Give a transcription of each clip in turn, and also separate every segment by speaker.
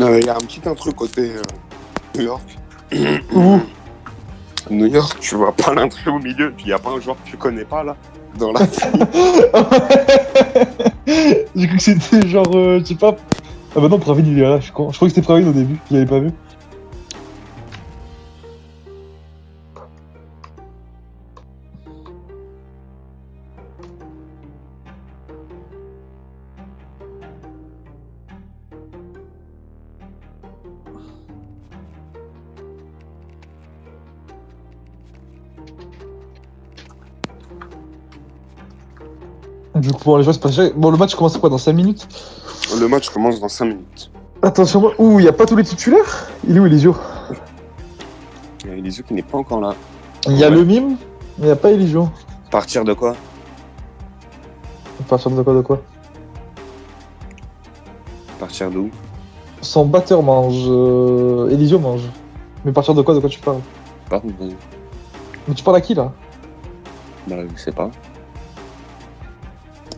Speaker 1: Il y a un petit intrus côté New York.
Speaker 2: Où?
Speaker 1: New York, tu vois pas l'intrus au milieu, puis il y a pas un joueur que tu connais pas là, dans la
Speaker 2: J'ai cru que c'était genre, je sais pas. Ah bah non, Pravin il est là, je suis con. Je crois que c'était Pravin au début, je l'avais pas vu. Du coup, pour les joueurs, c'est pas cher. Bon, le match commence quoi, dans 5 minutes?
Speaker 1: Le match commence dans 5 minutes.
Speaker 2: Attention, moi. Ouh, y a pas tous les titulaires? Il est où, Elisio?
Speaker 1: Il y a Elisio qui n'est pas encore là.
Speaker 2: Il y a le mime, mais y a pas Elisio.
Speaker 1: Partir de quoi?
Speaker 2: À partir de quoi?
Speaker 1: Partir d'où?
Speaker 2: Son batteur mange. Elisio mange. Mais partir de quoi tu parles?
Speaker 1: Pas compris.
Speaker 2: Mais tu parles à qui là?
Speaker 1: Bah, je sais pas.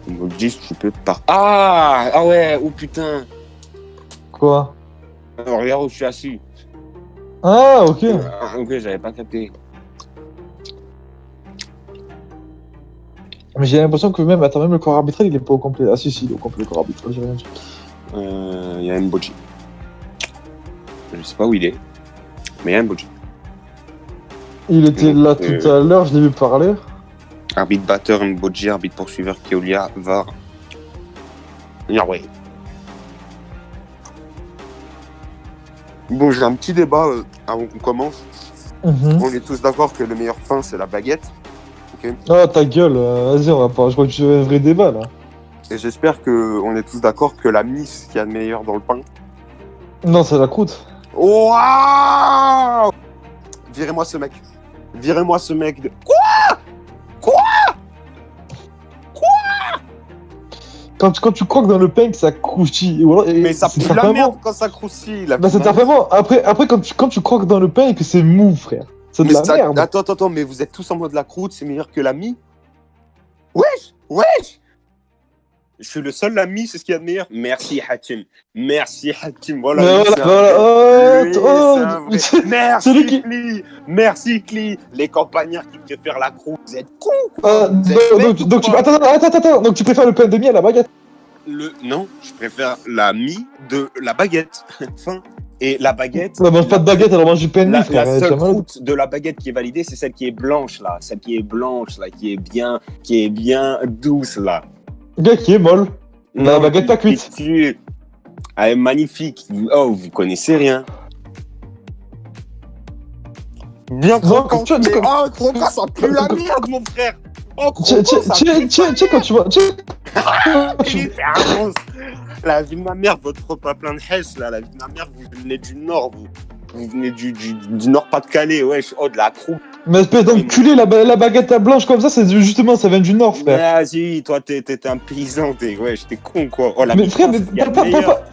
Speaker 1: Il me dit tu peux par. Ah ouais, oh putain.
Speaker 2: Quoi?
Speaker 1: Regarde où je suis assis.
Speaker 2: Ah, ok.
Speaker 1: Ok, j'avais pas capté.
Speaker 2: Mais j'ai l'impression que même, attends, même le corps arbitral il est pas au complet. Ah si, il est au complet le corps arbitral, j'ai rien dit.
Speaker 1: Il y a Mboji. Je sais pas où il est, mais il y a Mboji.
Speaker 2: Il était
Speaker 1: Donc,
Speaker 2: là tout à l'heure, je l'ai vu parler.
Speaker 1: Arbitre batteur Mboji, arbitre poursuiveur Keolia, VAR. Yahweh. Bon, j'ai un petit débat avant qu'on commence. On est tous d'accord que le meilleur pain c'est la baguette. Okay.
Speaker 2: Oh ta gueule, vas-y, on va pas. Je crois que tu veux un vrai débat là.
Speaker 1: Et j'espère qu'on est tous d'accord que la mie c'est ce qu'il y a de meilleur dans le pain.
Speaker 2: Non, c'est la croûte.
Speaker 1: Waouh! Virez-moi ce mec. Virez-moi ce mec de. Quoi?
Speaker 2: Quand tu croques dans le pain que ça croustille.
Speaker 1: Mais ça pue la merde quand ça croustille.
Speaker 2: Bah c'est vraiment. Après quand tu croques dans le pain et que c'est mou, frère. C'est de la merde.
Speaker 1: Attends, mais vous êtes tous en mode la croûte, c'est meilleur que la mie? Wesh! Je suis le seul l'ami, c'est ce qu'il y a de meilleur. Merci Hatim. Voilà. Merci Kli. Les campagnards qui préfèrent la croûte, vous êtes cons.
Speaker 2: Donc tu préfères le pain de mie à la baguette?
Speaker 1: Non, je préfère la mie de la baguette. Fin. Et la baguette.
Speaker 2: Elle mange pas de baguette, elle mange du pain de mie, frère.
Speaker 1: La seule croûte de la baguette qui est validée, c'est celle qui est blanche là. Celle qui est blanche là, qui est bien douce là.
Speaker 2: Gars qui est molle. La baguette pas cuite.
Speaker 1: Elle est magnifique. Oh, vous connaissez rien. Bien croquant. Oh, croquant, ça pue la merde, mon frère. Oh, croquant, ça pue.
Speaker 2: Tiens, quand tu vois.
Speaker 1: La vie de ma mère, votre repas plein de hesse, là. La vie de ma mère, vous venez du Nord, vous venez du Nord-Pas-de-Calais, wesh. Oh, de la croûte.
Speaker 2: Mais espèce d'enculé, la baguette à blanche comme ça, c'est justement, ça vient du Nord, frère.
Speaker 1: Vas-y, toi, t'es un paysan, t'es con, quoi. Oh, la
Speaker 2: mais frère, mais pas.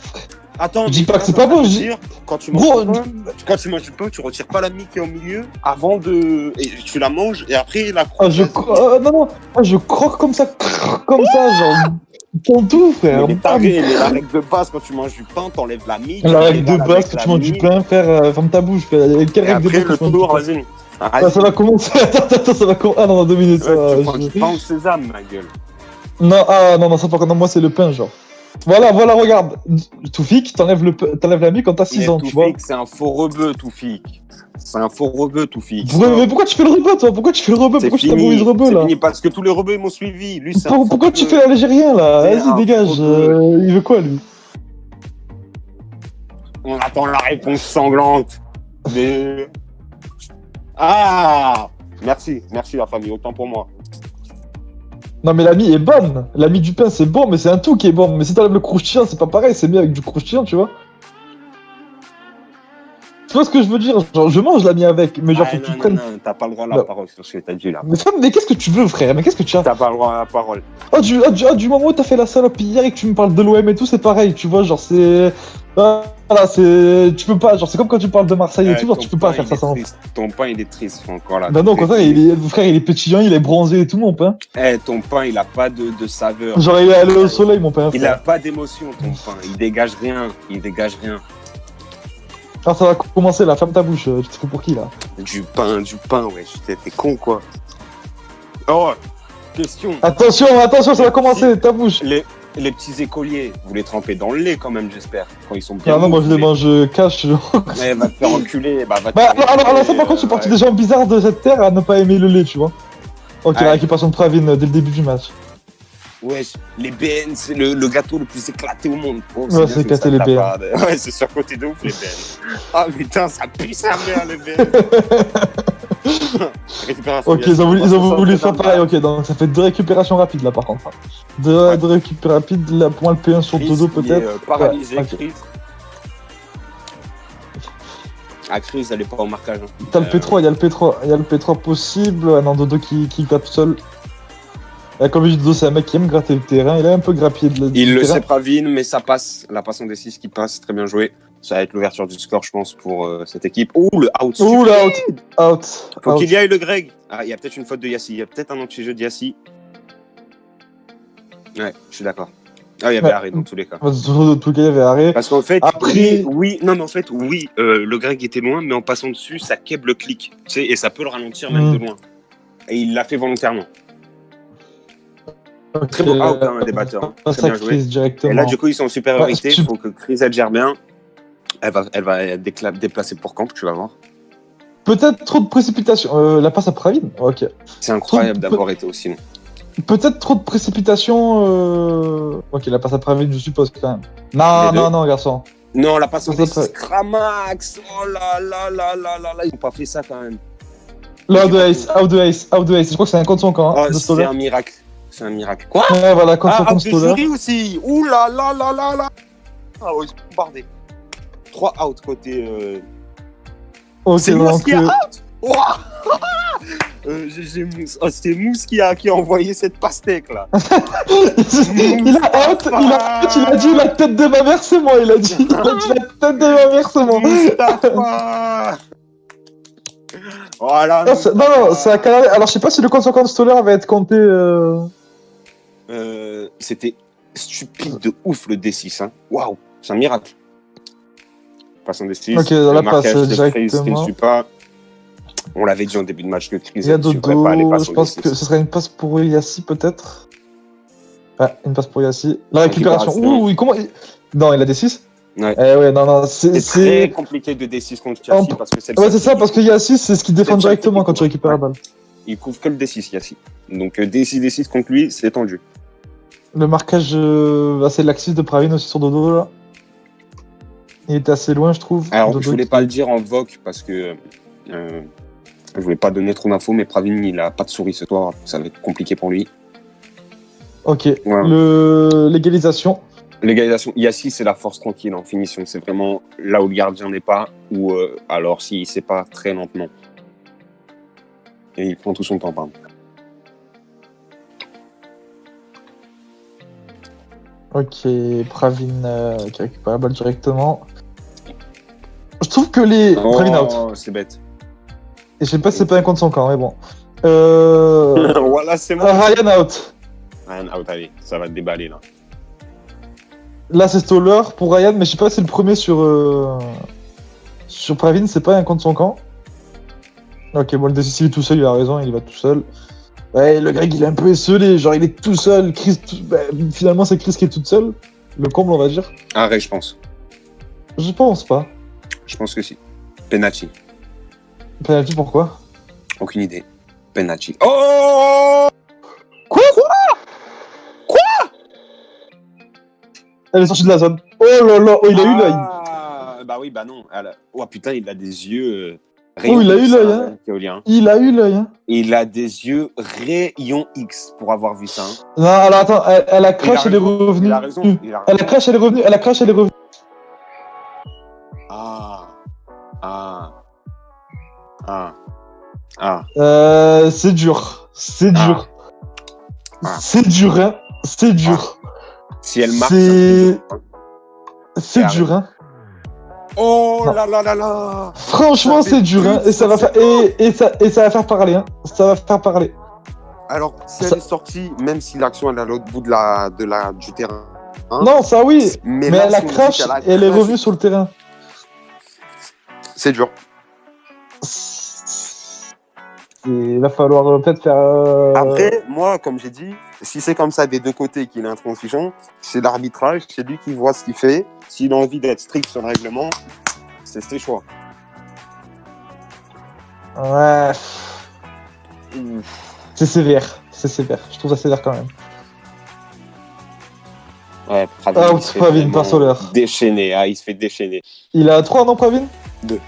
Speaker 1: Attends,
Speaker 2: je dis pas que c'est pas bon, je dis.
Speaker 1: Quand tu manges du pain, tu retires pas la mie qui est au milieu avant de. Et tu la manges et après la croûte.
Speaker 2: Je croque comme ça, genre. Ton tout, frère.
Speaker 1: Mais la règle de base, quand tu manges du pain, t'enlèves la mie.
Speaker 2: La règle de base, quand tu manges du pain, frère, ferme ta bouche. Quelle règle de base?
Speaker 1: Après, le tour, vas-y.
Speaker 2: Ça va commencer. Attends, ça va commencer. Ah non, dans 2 minutes.
Speaker 1: Tu prends du pain au sésame, ma gueule.
Speaker 2: Non, ça par contre, moi, c'est le pain, genre. Voilà, regarde. Toufik, t'enlèves la mie quand t'as 6 ans, tu vois.
Speaker 1: C'est un faux rebeu, Toufik.
Speaker 2: Mais pourquoi tu fais le rebeu, toi? Pourquoi tu t'abrouilles le rebeu, là?
Speaker 1: C'est fini parce que tous les rebeux, ils m'ont suivi. Lui,
Speaker 2: pourquoi tu fais l'Algérien, là? Vas-y, dégage. Il veut quoi, lui?
Speaker 1: On attend la réponse sanglante. Ah! Merci, la famille, autant pour moi.
Speaker 2: Non, mais la mie est bonne. La mie du pain, c'est bon, mais c'est un tout qui est bon. Mais si t'enlèves le croustillant, c'est pas pareil. C'est mieux avec du croustillant, tu vois. Tu vois ce que je veux dire? Genre, je mange la mie avec, mais genre, faut que tu prennes.
Speaker 1: Non, t'as pas le droit à la parole sur ce que t'as dit là.
Speaker 2: Mais qu'est-ce que tu veux, frère? Mais qu'est-ce que tu as?
Speaker 1: T'as pas le droit à la parole.
Speaker 2: Du moment où t'as fait la salope hier et que tu me parles de l'OM et tout, c'est pareil, tu vois, genre, c'est. Voilà, c'est. Tu peux pas, genre, c'est comme quand tu parles de Marseille et tout, genre, tu peux pas faire ça sans.
Speaker 1: Ton pain, il est triste, encore là.
Speaker 2: Bah non, quand ça, frère, il est pétillant, il est bronzé et tout, mon pain.
Speaker 1: Ton pain, il a pas de saveur.
Speaker 2: Genre, il est allé au soleil, mon pain.
Speaker 1: Il a pas d'émotion, ton pain. Il dégage rien.
Speaker 2: Ah, ça va commencer là, ferme ta bouche, tu te fous pour qui là?
Speaker 1: Du pain, ouais. T'es con, quoi. Oh, question.
Speaker 2: Attention, ça va commencer, ta bouche.
Speaker 1: Les petits écoliers, vous les trempez dans le lait quand même, j'espère. Quand ils sont bien.
Speaker 2: Ah non, moi je les mange cash.
Speaker 1: Ouais, va te faire enculer. Bah,
Speaker 2: Alors ça, par contre, je suis parti des gens bizarres de cette terre à ne pas aimer le lait, tu vois. Ok, la récupération de Pravin dès le début du match.
Speaker 1: Ouais, les BN, c'est le gâteau le plus éclaté au monde. Oh,
Speaker 2: ouais, c'est éclaté les BN.
Speaker 1: Ouais, c'est surcoté de ouf les BN. Ah putain, ça pue sa mère les BN.
Speaker 2: Ok, ils ont voulu faire pareil. Ok, donc ça fait 2 récupérations rapides là par contre. 2 récupérations rapides, là pour moi le P1 sur Dodo peut-être.
Speaker 1: Paralysé,
Speaker 2: ouais,
Speaker 1: Chris. Ah, Chris, elle est pas au marquage. Hein.
Speaker 2: T'as le P3, il y a le P3 possible. Ah non, Dodo qui gratte tout seul. Comme je dis, Dodo, c'est un mec qui aime gratter le terrain. Il a un peu grappillé de
Speaker 1: il le sait, Pravin, mais ça passe. La passe en D6 qui passe, très bien joué. Ça va être l'ouverture du score, je pense, pour cette équipe. Ouh, le out.
Speaker 2: Ouh, le out.
Speaker 1: Faut qu'il y aille le Greg. Ah, il y a peut-être une faute de Yassi. Il y a peut-être un anti-jeu de Yassi. Ouais, je suis d'accord. Ah, il y avait arrêt dans tous les cas.
Speaker 2: Dans tous les cas, il y avait arrêt.
Speaker 1: Parce qu'en fait,
Speaker 2: après...
Speaker 1: le Greg était loin, mais en passant dessus, ça keb le clic. Tu sais, et ça peut le ralentir même de loin. Et il l'a fait volontairement. Okay. Très beau out, hein, des batteurs. Très bien joué. Et là, du coup, ils sont en supériorité. Il faut que Chris elle gère bien. Elle va être déplacée pour camp, tu vas voir.
Speaker 2: Peut-être trop de précipitation. La passe à Pravin. Ok.
Speaker 1: C'est incroyable d'avoir été aussi long.
Speaker 2: Peut-être trop de précipitation. Ok, la passe à Pravin, je suppose quand même. Non, garçon.
Speaker 1: Non, la passe à Cramax. Oh là là là là là là. Ils n'ont pas fait ça quand même.
Speaker 2: Là, out de ace. Je crois que c'est un contre son camp.
Speaker 1: Oh, c'est un miracle. C'est un miracle. Quoi?
Speaker 2: Ouais, voilà, contre son camp
Speaker 1: de Stoller aussi. Ouh là là là là là. Ah ouais, ils sont bombardés. 3 out côté. C'est Mousse qui a out. J'ai Mousse. Oh, c'est Mousse qui a envoyé cette pastèque là.
Speaker 2: il a dit la tête de ma mère, c'est moi. Il a dit la tête de ma mère, c'est moi.
Speaker 1: Mustafa. Voilà.
Speaker 2: Non, c'est à Canal. Alors je sais pas si le compte 50 Stoller va être compté.
Speaker 1: C'était stupide de ouf le D6. Hein. Waouh, c'est un miracle. Passe en D6.
Speaker 2: Ok, dans la passe directement.
Speaker 1: Qui ne suit pas. On l'avait dit en début de match que Chris
Speaker 2: ne suivrait pas les passes. Je pense que ce serait une passe pour Yassi peut-être. Ouais, une passe pour Yassi. La récupération. Ouh, comment Non, il a D6.
Speaker 1: Ouais.
Speaker 2: Ouais, non,
Speaker 1: c'est très compliqué de D6 contre Yassi parce que c'est
Speaker 2: ouais, c'est ça, parce que Yassi, c'est ce qui défend directement quand tu récupères la balle.
Speaker 1: Il couvre que le D6, Yassi. Donc D6 contre lui, c'est tendu.
Speaker 2: Le marquage assez laxiste de Pravin aussi sur Dodo là. Il était assez loin, je trouve.
Speaker 1: Alors, Dodo, je voulais pas le dire en voc parce que je voulais pas donner trop d'infos, mais Pravin, il a pas de souris ce soir, ça va être compliqué pour lui.
Speaker 2: Ok. Ouais. L'égalisation.
Speaker 1: L'égalisation, Yassi, c'est la force tranquille en finition. C'est vraiment là où le gardien n'est pas, ou alors s'il sait pas très lentement. Et il prend tout son temps, pardon.
Speaker 2: Ok, Pravin qui récupère la balle directement. Je trouve que les... Pravin out.
Speaker 1: C'est bête.
Speaker 2: Et je sais pas si c'est pas un contre son camp, mais bon.
Speaker 1: Voilà, c'est bon.
Speaker 2: Ryan out.
Speaker 1: Ryan out, allez, ça va te déballer là.
Speaker 2: Là, c'est Stoller pour Ryan, mais je sais pas si c'est le premier sur Pravin, c'est pas un contre son camp. Ok, bon, le D6 il est tout seul, il a raison, il va tout seul. Ouais, le Greg il est un peu esselé, genre il est tout seul. Finalement, c'est Chris qui est toute seule. Le comble, on va dire.
Speaker 1: Arrête, je pense.
Speaker 2: Je pense pas.
Speaker 1: Je pense que si. Penalty.
Speaker 2: Penalty, pourquoi?
Speaker 1: Aucune idée. Penalty. Oh!
Speaker 2: Quoi? Elle est sortie de la zone. Oh là là, oh, il a eu l'œil.
Speaker 1: Bah oui, bah non. Oh putain, il a des yeux.
Speaker 2: Oh, il a eu l'œil, hein. Il a eu l'œil, hein.
Speaker 1: Il a des yeux rayon X pour avoir vu ça. Hein.
Speaker 2: Non, alors attends, elle a crash, elle est revenue.
Speaker 1: Il a raison.
Speaker 2: Elle a crash, elle est revenue. Elle a crash, elle est revenue. C'est dur. C'est dur. C'est dur, hein. C'est dur.
Speaker 1: Si elle marque,
Speaker 2: c'est dur, hein.
Speaker 1: Oh là là là là.
Speaker 2: Franchement, c'est dur, hein. Et ça va faire ça va faire parler, hein. Ça va faire parler.
Speaker 1: Alors, si elle est sortie, même si l'action elle est à l'autre bout du terrain. Hein,
Speaker 2: non, ça oui. Mais elle a crash et elle est revenue sur le terrain.
Speaker 1: C'est dur.
Speaker 2: Il va falloir peut-être faire.
Speaker 1: Après, moi, comme j'ai dit, si c'est comme ça des deux côtés qu'il est intransigeant, c'est l'arbitrage, c'est lui qui voit ce qu'il fait. S'il a envie d'être strict sur le règlement, c'est ses choix.
Speaker 2: Ouais. C'est sévère. Je trouve ça sévère quand même.
Speaker 1: Ouais, Pravin, il se fait
Speaker 2: Pravin,
Speaker 1: vraiment
Speaker 2: par Soler.
Speaker 1: déchaîner. Ah, il se fait déchaîner.
Speaker 2: Il a 3 non, Pravin?
Speaker 1: 2.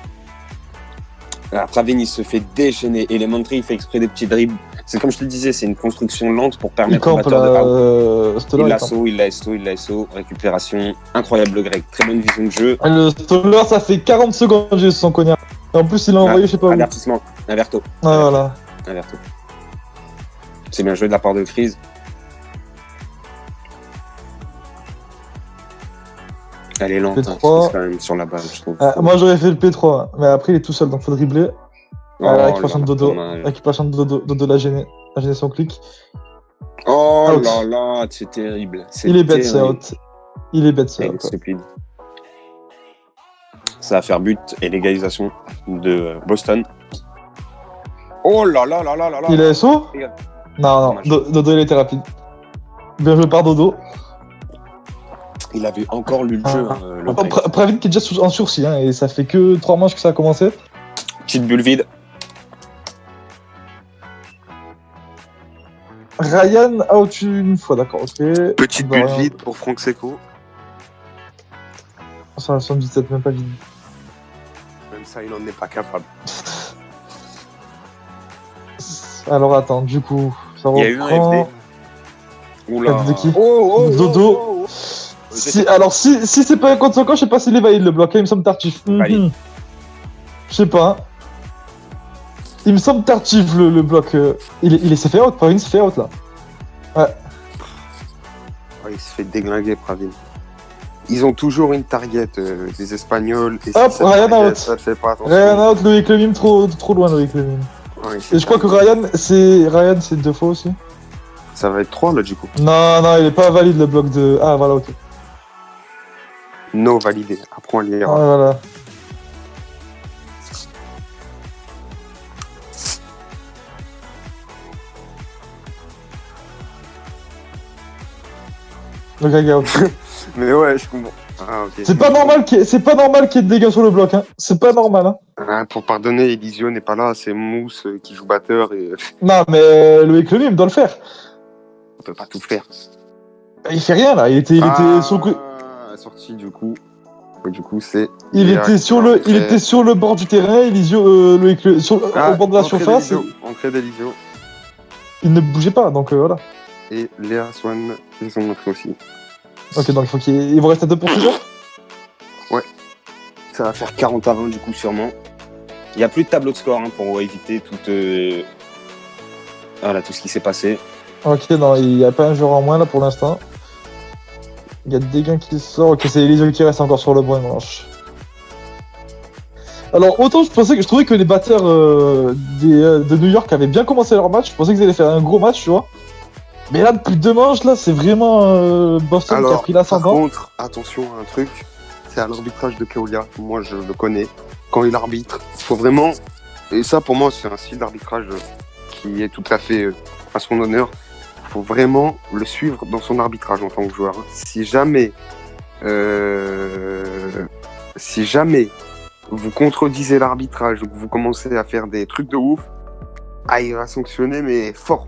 Speaker 1: Ah, Pravin, il se fait déchaîner. Et Elementary, il fait exprès des petits dribbles. C'est comme je te le disais, c'est une construction lente pour permettre au batteur de
Speaker 2: Stoller,
Speaker 1: il l'a SO, récupération. Incroyable le grec, très bonne vision de jeu.
Speaker 2: Le Stoller, ça fait 40 secondes que j'ai son cognard. Et en plus, il a envoyé, je sais pas où.
Speaker 1: Avertissement, Averto.
Speaker 2: Ah, voilà.
Speaker 1: Averto. C'est bien joué de la part de Freeze. Elle est lente, hein, quand même, sur la balle, je trouve.
Speaker 2: Moi, j'aurais fait le P3, mais après, il est tout seul, donc faut dribbler. Récupération de Dodo.
Speaker 1: Dommage.
Speaker 2: Récupération de Dodo, la gêner son clic.
Speaker 1: Oh
Speaker 2: Out.
Speaker 1: là là, c'est terrible.
Speaker 2: Il est bête, c'est out. Il est bête, c'est out.
Speaker 1: Stupide. Ça va faire but et l'égalisation de Boston. Oh là là là là là là.
Speaker 2: Il est SO?
Speaker 1: Regarde.
Speaker 2: Non, Dodo, il était rapide. Bien joué par Dodo.
Speaker 1: Il avait encore lu le jeu. Le
Speaker 2: Pravin qui est déjà en sursis, hein, et ça fait que 3 manches que ça a commencé.
Speaker 1: Petite bulle vide.
Speaker 2: Ryan out une fois, d'accord, ok.
Speaker 1: Petite bulle vide pour Franck Seco.
Speaker 2: Ça, 77, même pas vide.
Speaker 1: Même ça, il n'en est pas capable.
Speaker 2: Alors attends, du coup, ça reprend.
Speaker 1: Il y a eu un FD. Oula.
Speaker 2: De qui?
Speaker 1: Dodo.
Speaker 2: Alors, si c'est pas un contre son camp, je sais pas s'il est valide le bloc, il me semble tardif.
Speaker 1: Valide.
Speaker 2: Je sais pas. Il me semble tardif le bloc. Il s'est fait out, Pravin s'est fait out là. Ouais.
Speaker 1: Oh, il se fait déglinguer, Pravin. Ils ont toujours une target, les Espagnols. Et
Speaker 2: hop, Ryan out.
Speaker 1: Ça fait pas attention.
Speaker 2: Ryan out, Loïc Lemim trop loin, Loïc Lemim.
Speaker 1: Ouais,
Speaker 2: et je crois que Ryan, c'est 2 fois aussi.
Speaker 1: Ça va être 3 là, du coup.
Speaker 2: Non, il est pas valide le bloc de. Ah, voilà, ok.
Speaker 1: No validé. Apprends à lire.
Speaker 2: Ah, voilà. Le gars out.
Speaker 1: Mais ouais, je comprends. Ah, okay.
Speaker 2: C'est pas normal qu'il y ait de dégâts sur le bloc, hein. C'est pas normal, hein.
Speaker 1: Pour pardonner, Elisio n'est pas là, c'est Mousse qui joue batteur et.
Speaker 2: Non, mais Loïc Lemim doit le faire.
Speaker 1: On peut pas tout faire.
Speaker 2: Il fait rien là, il était sur le coup.
Speaker 1: Sorti du coup. Du coup, c'est.
Speaker 2: Il était sur le bord du terrain, Elisio, au bord de la surface.
Speaker 1: Entrée d'Elisio.
Speaker 2: Il ne bougeait pas, donc voilà.
Speaker 1: Et Léa Swan, ils sont montrés aussi.
Speaker 2: Ok, donc il faut qu'il vous reste à 2 pour toujours.
Speaker 1: Ouais. Ça va faire 40 à 20 du coup, sûrement. Il n'y a plus de tableau de score hein, pour éviter tout ce qui s'est passé.
Speaker 2: Ok, non, il n'y a pas un joueur en moins là pour l'instant. Il y a des gains qui sortent. Ok, c'est Elisio qui reste encore sur le point manche. Alors, autant je trouvais que les batteurs de New York avaient bien commencé leur match. Je pensais qu'ils allaient faire un gros match, tu vois. Mais là, depuis 2 manches, là, c'est vraiment Boston qui a pris l'ascendant.
Speaker 1: Par contre, attention à un truc, c'est à l'arbitrage de Keolia. Moi, je le connais. Quand il arbitre, il faut vraiment... Et ça, pour moi, c'est un style d'arbitrage qui est tout à fait à son honneur. Il faut vraiment le suivre dans son arbitrage en tant que joueur. Si jamais vous contredisez l'arbitrage ou que vous commencez à faire des trucs de ouf, il va sanctionner, mais fort.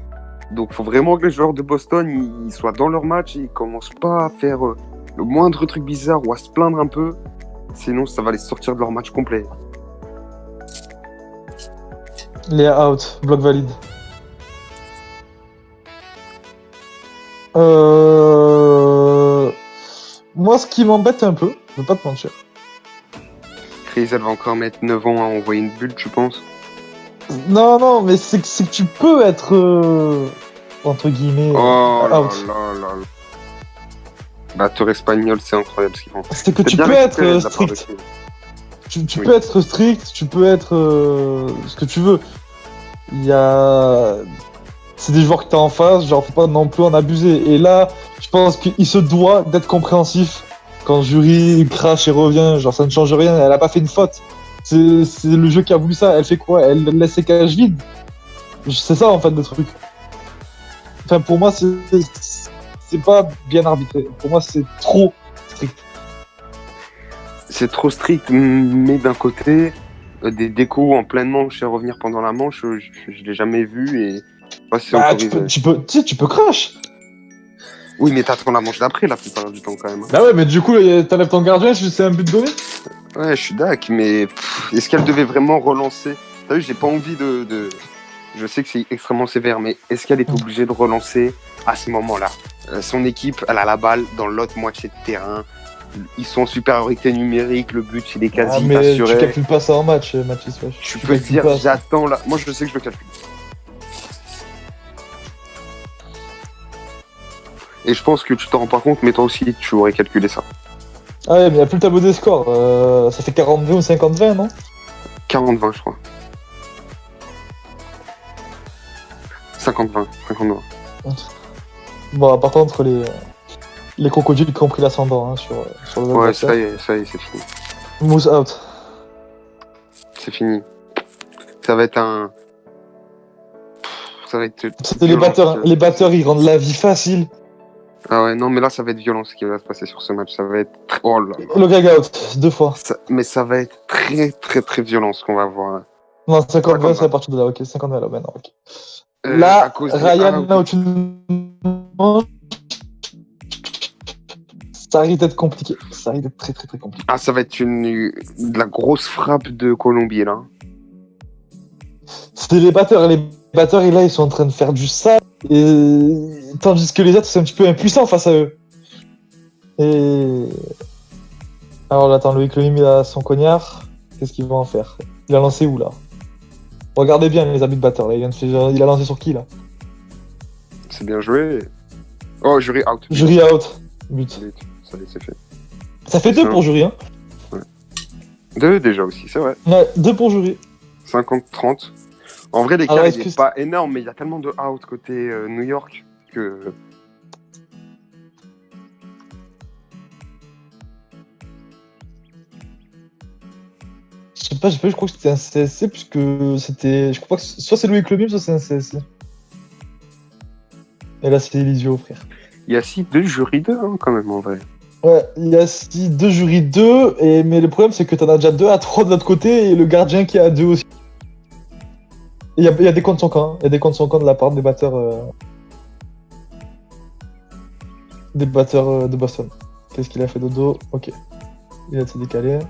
Speaker 1: Donc, il faut vraiment que les joueurs de Boston ils soient dans leur match et ils ne commencent pas à faire le moindre truc bizarre ou à se plaindre un peu. Sinon, ça va les sortir de leur match complet.
Speaker 2: Léa out, bloc valide. Moi, ce qui m'embête un peu, je vais pas te mentir.
Speaker 1: Chris, elle va encore mettre 9 ans à envoyer une bulle, tu penses?
Speaker 2: Non, mais c'est que tu peux être entre guillemets out.
Speaker 1: Batteur espagnol, c'est incroyable ce qu'ils font.
Speaker 2: C'est que tu peux être strict. Tu peux être strict, tu peux être ce que tu veux. C'est des joueurs que t'as en face, genre faut pas non plus en abuser. Et là, je pense qu'il se doit d'être compréhensif quand le jury crache et revient. Genre ça ne change rien, elle a pas fait une faute. C'est le jeu qui a voulu ça. Elle fait quoi? Elle laisse ses cages vides. C'est ça en fait le truc. Enfin, pour moi, c'est pas bien arbitré. Pour moi, c'est trop strict.
Speaker 1: C'est trop strict, mais d'un côté, des décos en pleine manche et revenir pendant la manche, je l'ai jamais vu et je sais pas si c'est
Speaker 2: Bah,
Speaker 1: autorisé.
Speaker 2: tu peux crash.
Speaker 1: Oui, mais t'attends la manche d'après la plupart du temps quand même.
Speaker 2: Bah ouais, mais du coup, t'enlèves ton gardien, c'est un but donné.
Speaker 1: Ouais, je suis d'accord, mais est-ce qu'elle devait vraiment relancer? T'as vu, j'ai pas envie de... Je sais que c'est extrêmement sévère, mais est-ce qu'elle est obligée de relancer à ce moment-là? Son équipe, elle a la balle dans l'autre moitié de terrain. Ils sont en supériorité numérique, le but il est quasi
Speaker 2: mais
Speaker 1: assuré.
Speaker 2: tu calcules pas ça en match, Mathis.
Speaker 1: Tu peux te dire, j'attends là. Moi je sais que je le calcule. Et je pense que tu t'en rends pas compte, mais toi aussi tu aurais calculé ça.
Speaker 2: Ah ouais, mais il n'y a plus le tableau des scores. Ça fait 40-20 ou 50-20, non?
Speaker 1: 40-20, je crois. 50-20.
Speaker 2: Bon, par contre, les crocodiles qui ont pris l'ascendant hein, sur le
Speaker 1: Ouais, ça y est, c'est fini.
Speaker 2: Moose out.
Speaker 1: C'est fini. Ça va être un... Ça va être...
Speaker 2: C'était les batteurs, ils rendent la vie facile.
Speaker 1: Ah ouais, non, mais là, ça va être violent ce qui va se passer sur ce match. Ça va être... Oh là là.
Speaker 2: Le gag out, 2 fois.
Speaker 1: Mais ça va être très violent ce qu'on va voir là.
Speaker 2: Non, 50-20, c'est à partir de là, ok. 50-20, là, maintenant, ok.
Speaker 1: À
Speaker 2: Là,
Speaker 1: cause
Speaker 2: Ryan, là où tu manges, ça risque d'être compliqué. Ça risque d'être très compliqué.
Speaker 1: Ah, ça va être de la grosse frappe de Colombie là.
Speaker 2: C'était les batteurs. Les batteurs, et là, ils sont en train de faire du sale. Tandis que les autres, c'est un petit peu impuissants face à eux. Et... Alors, là, attends, Loïc Lemim, il a son cognard. Qu'est-ce qu'il va en faire? Il a lancé où, là? Regardez bien les habits de batteur, là. Il a lancé sur qui, là?
Speaker 1: C'est bien joué. Oh, jury out.
Speaker 2: Jury out. But.
Speaker 1: Ça y est, c'est fait.
Speaker 2: Ça fait 2 pour jury, hein?
Speaker 1: Ouais. 2 déjà aussi, c'est vrai.
Speaker 2: Ouais, 2 pour jury.
Speaker 1: 50-30. En vrai, l'écart, il est pas énorme, mais il y a tellement de out côté New York que...
Speaker 2: Je sais pas, je crois que c'était un CSC, puisque c'était... Je crois que soit c'est Loïc Lemim, soit c'est un CSC. Et là, c'est Elisio, frère.
Speaker 1: Il y a 2 jury 2, hein, quand même, en vrai.
Speaker 2: Ouais, il y a 2 jury 2, mais le problème, c'est que t'en as déjà 2 à 3 de l'autre côté, et le gardien qui est à 2 aussi. Il y a des comptes son camp, hein. Il y a des comptes son camp de la part des batteurs... Des batteurs de Boston. Qu'est-ce qu'il a fait dodo? Ok. Il a été décalé.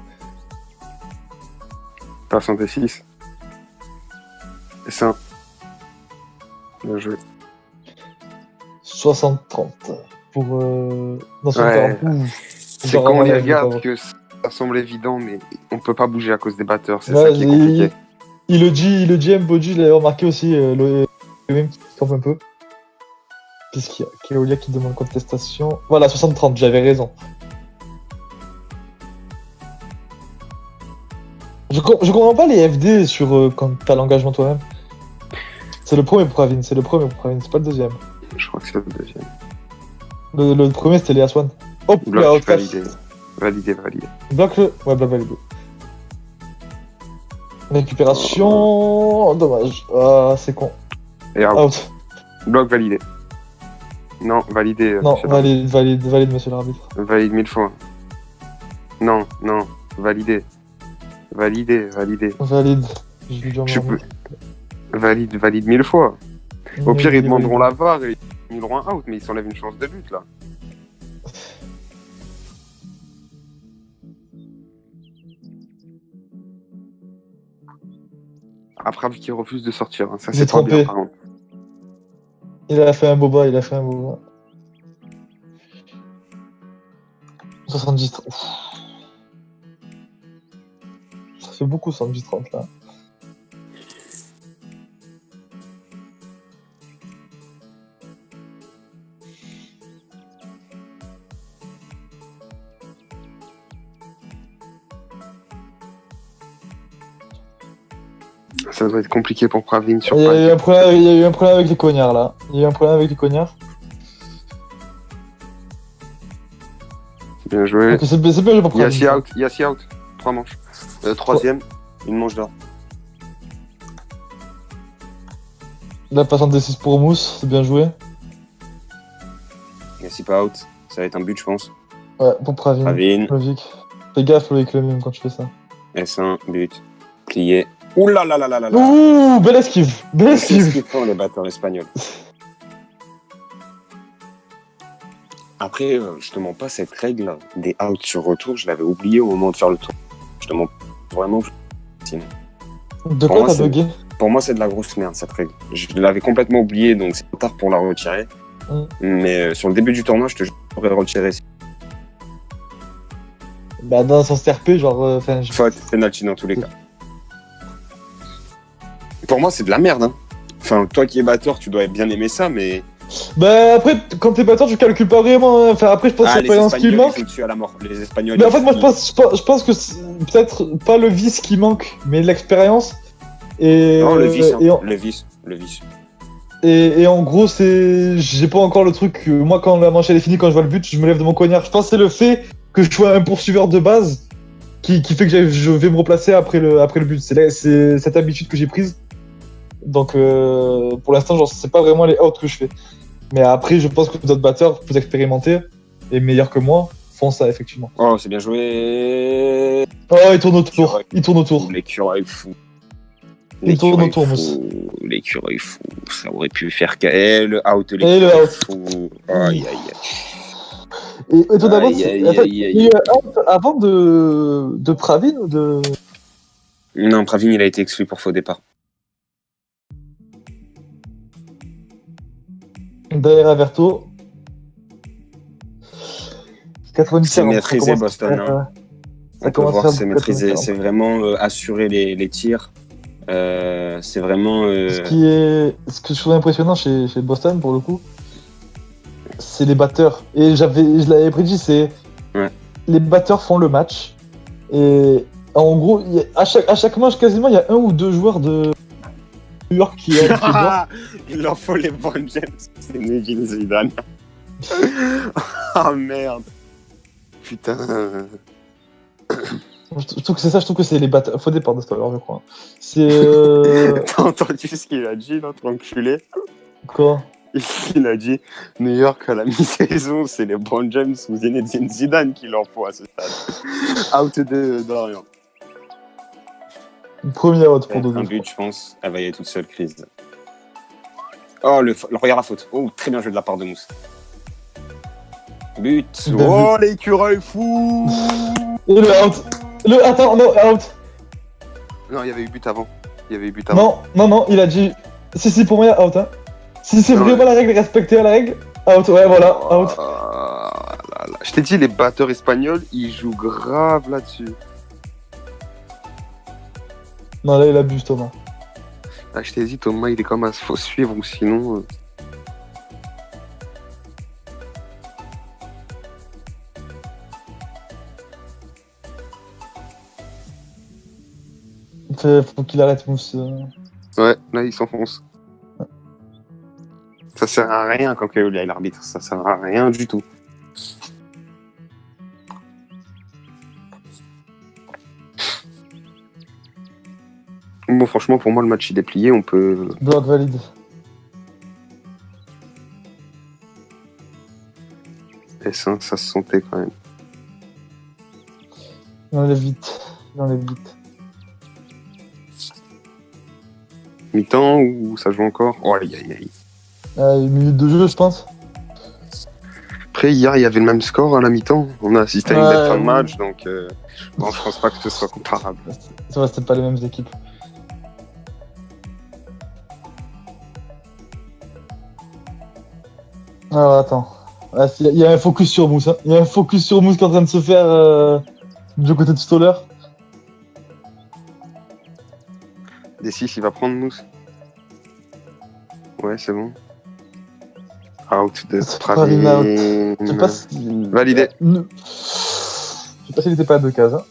Speaker 1: Passe en D6. Et ça. Bien joué.
Speaker 2: 60-30 pour... Non, 60-40.
Speaker 1: Ouais. C'est quand on les regarde
Speaker 2: pas...
Speaker 1: que ça semble évident, mais on peut pas bouger à cause des batteurs. C'est
Speaker 2: ouais,
Speaker 1: ça qui est compliqué.
Speaker 2: Il le dit, Mbodi, je l'avais remarqué aussi, le même qui campe un peu. Qu'est-ce qu'il y a? Keolia qui demande contestation. Voilà, 60-30, j'avais raison. Je comprends pas les FD sur quand t'as l'engagement toi-même. C'est le premier pour Pravin, c'est pas le deuxième.
Speaker 1: Je crois que c'est le deuxième.
Speaker 2: Le premier c'était Léa Swan. Hop,
Speaker 1: bloc validé.
Speaker 2: Bloc le. Ouais, bloc validé. Récupération. Oh, dommage. Ah, c'est con.
Speaker 1: Et out.
Speaker 2: Out.
Speaker 1: Bloc validé. Non, validé.
Speaker 2: Non, valide, monsieur l'arbitre.
Speaker 1: Valide 1000 fois. Non, validé. Valide.
Speaker 2: Je
Speaker 1: peux... Valide 1000 fois. Au pire, ils demanderont la VAR et ils auront un out, mais ils s'enlèvent une chance de but là. Après, qui refuse de sortir. Hein. Ça, c'est pas bien, par contre.
Speaker 2: Il a fait un boba. 70. Ouf. Ça fait beaucoup 70-30 là.
Speaker 1: Ça doit être compliqué pour Pravin sur
Speaker 2: Il y a eu un problème avec les cognards là.
Speaker 1: Bien joué.
Speaker 2: Okay, c'est bien joué pour Pravin.
Speaker 1: Yassi out. 3 manches. Troisième. Une manche d'or.
Speaker 2: La passe en D6 pour Mousse, c'est bien joué.
Speaker 1: Merci pas out. Ça va être un but, je pense.
Speaker 2: Ouais, pour Pravin.
Speaker 1: Pravin.
Speaker 2: Logique. Fais gaffe avec le même quand tu fais ça.
Speaker 1: S1, but. Plié. Ouh là là là là là là.
Speaker 2: Ouh, belle esquive. Belle
Speaker 1: C'est ce
Speaker 2: esquive.
Speaker 1: qu'ils font, les batteurs espagnols. Après, je te mens pas, cette règle des outs sur retour, je l'avais oublié au moment de faire le tour. Je te mens vraiment. Sinon.
Speaker 2: De
Speaker 1: Pour
Speaker 2: quoi
Speaker 1: moi,
Speaker 2: t'as
Speaker 1: c'est-
Speaker 2: bugué?
Speaker 1: Pour moi, c'est de la grosse merde, cette règle. Je l'avais complètement oublié, donc c'est trop tard pour la retirer. Mais sur le début du tournoi, je te jure, j'aurais retiré.
Speaker 2: Bah, dans un sens TRP, genre.
Speaker 1: Faute, penalty dans tous les cas. Pour moi, c'est de la merde. Hein. Enfin, toi qui es batteur, tu dois bien aimer ça, mais.
Speaker 2: Bah, après, quand t'es batteur, tu calcules pas vraiment. Hein. Enfin, après, je pense que c'est
Speaker 1: les
Speaker 2: pas ce qui
Speaker 1: Espagnols,
Speaker 2: manque.
Speaker 1: ils sont dessus à la mort. Les Espagnols.
Speaker 2: Mais en fait, moi, je pense que c'est peut-être pas le vice qui manque, mais l'expérience. Et,
Speaker 1: Non, le vice. Hein.
Speaker 2: et, en,
Speaker 1: Le vice. Le vice.
Speaker 2: et en gros, c'est. J'ai pas encore le truc. Moi, quand la manche elle est finie, quand je vois le but, je me lève de mon cognard. Je pense que c'est le fait que je sois un poursuiveur de base qui fait que je vais me replacer après le but. C'est cette habitude que j'ai prise. Donc, pour l'instant, genre, c'est pas vraiment les outs que je fais. Mais après, je pense que d'autres batteurs plus expérimentés et meilleurs que moi font ça, effectivement.
Speaker 1: Oh, c'est bien joué.
Speaker 2: Oh, il tourne autour. Il tourne autour.
Speaker 1: L'écureuil fou.
Speaker 2: Il tourne autour, Mousse.
Speaker 1: L'écureuil fou. Ça aurait pu faire le out.
Speaker 2: Et le
Speaker 1: L'écureuil
Speaker 2: out.
Speaker 1: fou. Aïe, aïe, aïe.
Speaker 2: Et étonnamment,
Speaker 1: Aïe, aïe,
Speaker 2: attends,
Speaker 1: aïe,
Speaker 2: il y
Speaker 1: aïe.
Speaker 2: a eu un out avant de Pravin ou de.
Speaker 1: Non, Pravin, il a été exclu pour faux départ.
Speaker 2: Derrière Averto. 90
Speaker 1: C'est maîtrisé, Boston. Hein.
Speaker 2: Ça
Speaker 1: On peut
Speaker 2: commence
Speaker 1: voir,
Speaker 2: à
Speaker 1: c'est
Speaker 2: faire
Speaker 1: maîtrisé.
Speaker 2: 90.
Speaker 1: C'est vraiment assurer les tirs. C'est vraiment.
Speaker 2: Ce que je trouve impressionnant chez Boston, pour le coup, c'est les batteurs. Et je l'avais prédit, c'est.
Speaker 1: Ouais.
Speaker 2: Les batteurs font le match. Et en gros, à chaque match, quasiment, il y a un ou deux joueurs de New York qui
Speaker 1: Il leur faut les bonnes James. C'est Neville Zidane. Ah merde. Putain.
Speaker 2: Je trouve que c'est ça, je trouve que c'est les batteurs. Faux départ de Stoller, je crois. C'est.
Speaker 1: T'as entendu ce qu'il a dit, l'autre enculé?
Speaker 2: Quoi?
Speaker 1: Il a dit New York à la mi-saison, c'est les bons James ou Zinedine Zidane qui leur faut à ce stade. Out de Dorian.
Speaker 2: Premier out pour Dodo.
Speaker 1: Un but, je pense. Elle va y aller toute seule, crise. Oh, regarde la faute. Oh, très bien joué de la part de Mousse. But.
Speaker 2: Bien
Speaker 1: Oh, l'écureuil fou.
Speaker 2: Et le out. Attends, non, out.
Speaker 1: Non, il y avait eu but avant. Il y avait eu but avant.
Speaker 2: Non, il a dit. Si, pour moi, il y a out. Hein. Si c'est
Speaker 1: Non,
Speaker 2: vraiment la règle, respecter la règle, out, ouais, voilà, out.
Speaker 1: Là, là. Je t'ai dit, les batteurs espagnols, ils jouent grave là-dessus.
Speaker 2: Non, là, il abuse, Thomas.
Speaker 1: Là, je t'ai dit, Thomas, il est comme à faut suivre ou sinon.
Speaker 2: Faut qu'il arrête, Mousse.
Speaker 1: Ouais, là, il s'enfonce. Ça sert à rien quand Kaolia est l'arbitre. Ça sert à rien du tout. Bon, franchement, pour moi, le match il est plié. On peut.
Speaker 2: Bloc valide.
Speaker 1: S1, ça se sentait quand même.
Speaker 2: Il enlève vite.
Speaker 1: Mi-temps ou ça joue encore? Oh, aïe, aïe, aïe.
Speaker 2: Une minute de jeu, je pense.
Speaker 1: Après, hier, il y avait le même score à la mi-temps. On a assisté à une
Speaker 2: Ouais,
Speaker 1: belle fin de
Speaker 2: oui.
Speaker 1: match, donc bon, je pense pas que ce soit comparable.
Speaker 2: C'est vrai, c'était pas les mêmes équipes. Alors, attends. Ah, il y a un focus sur Mousse. Hein. Il y a un focus sur Mousse qui est en train de se faire du côté de Stoller.
Speaker 1: D6, il va prendre Mousse. Ouais, c'est bon. Out de
Speaker 2: C'est pas une
Speaker 1: Pravin.
Speaker 2: Je sais pas si...
Speaker 1: Validé.
Speaker 2: Je sais pas s'il était pas à deux cases. Hein.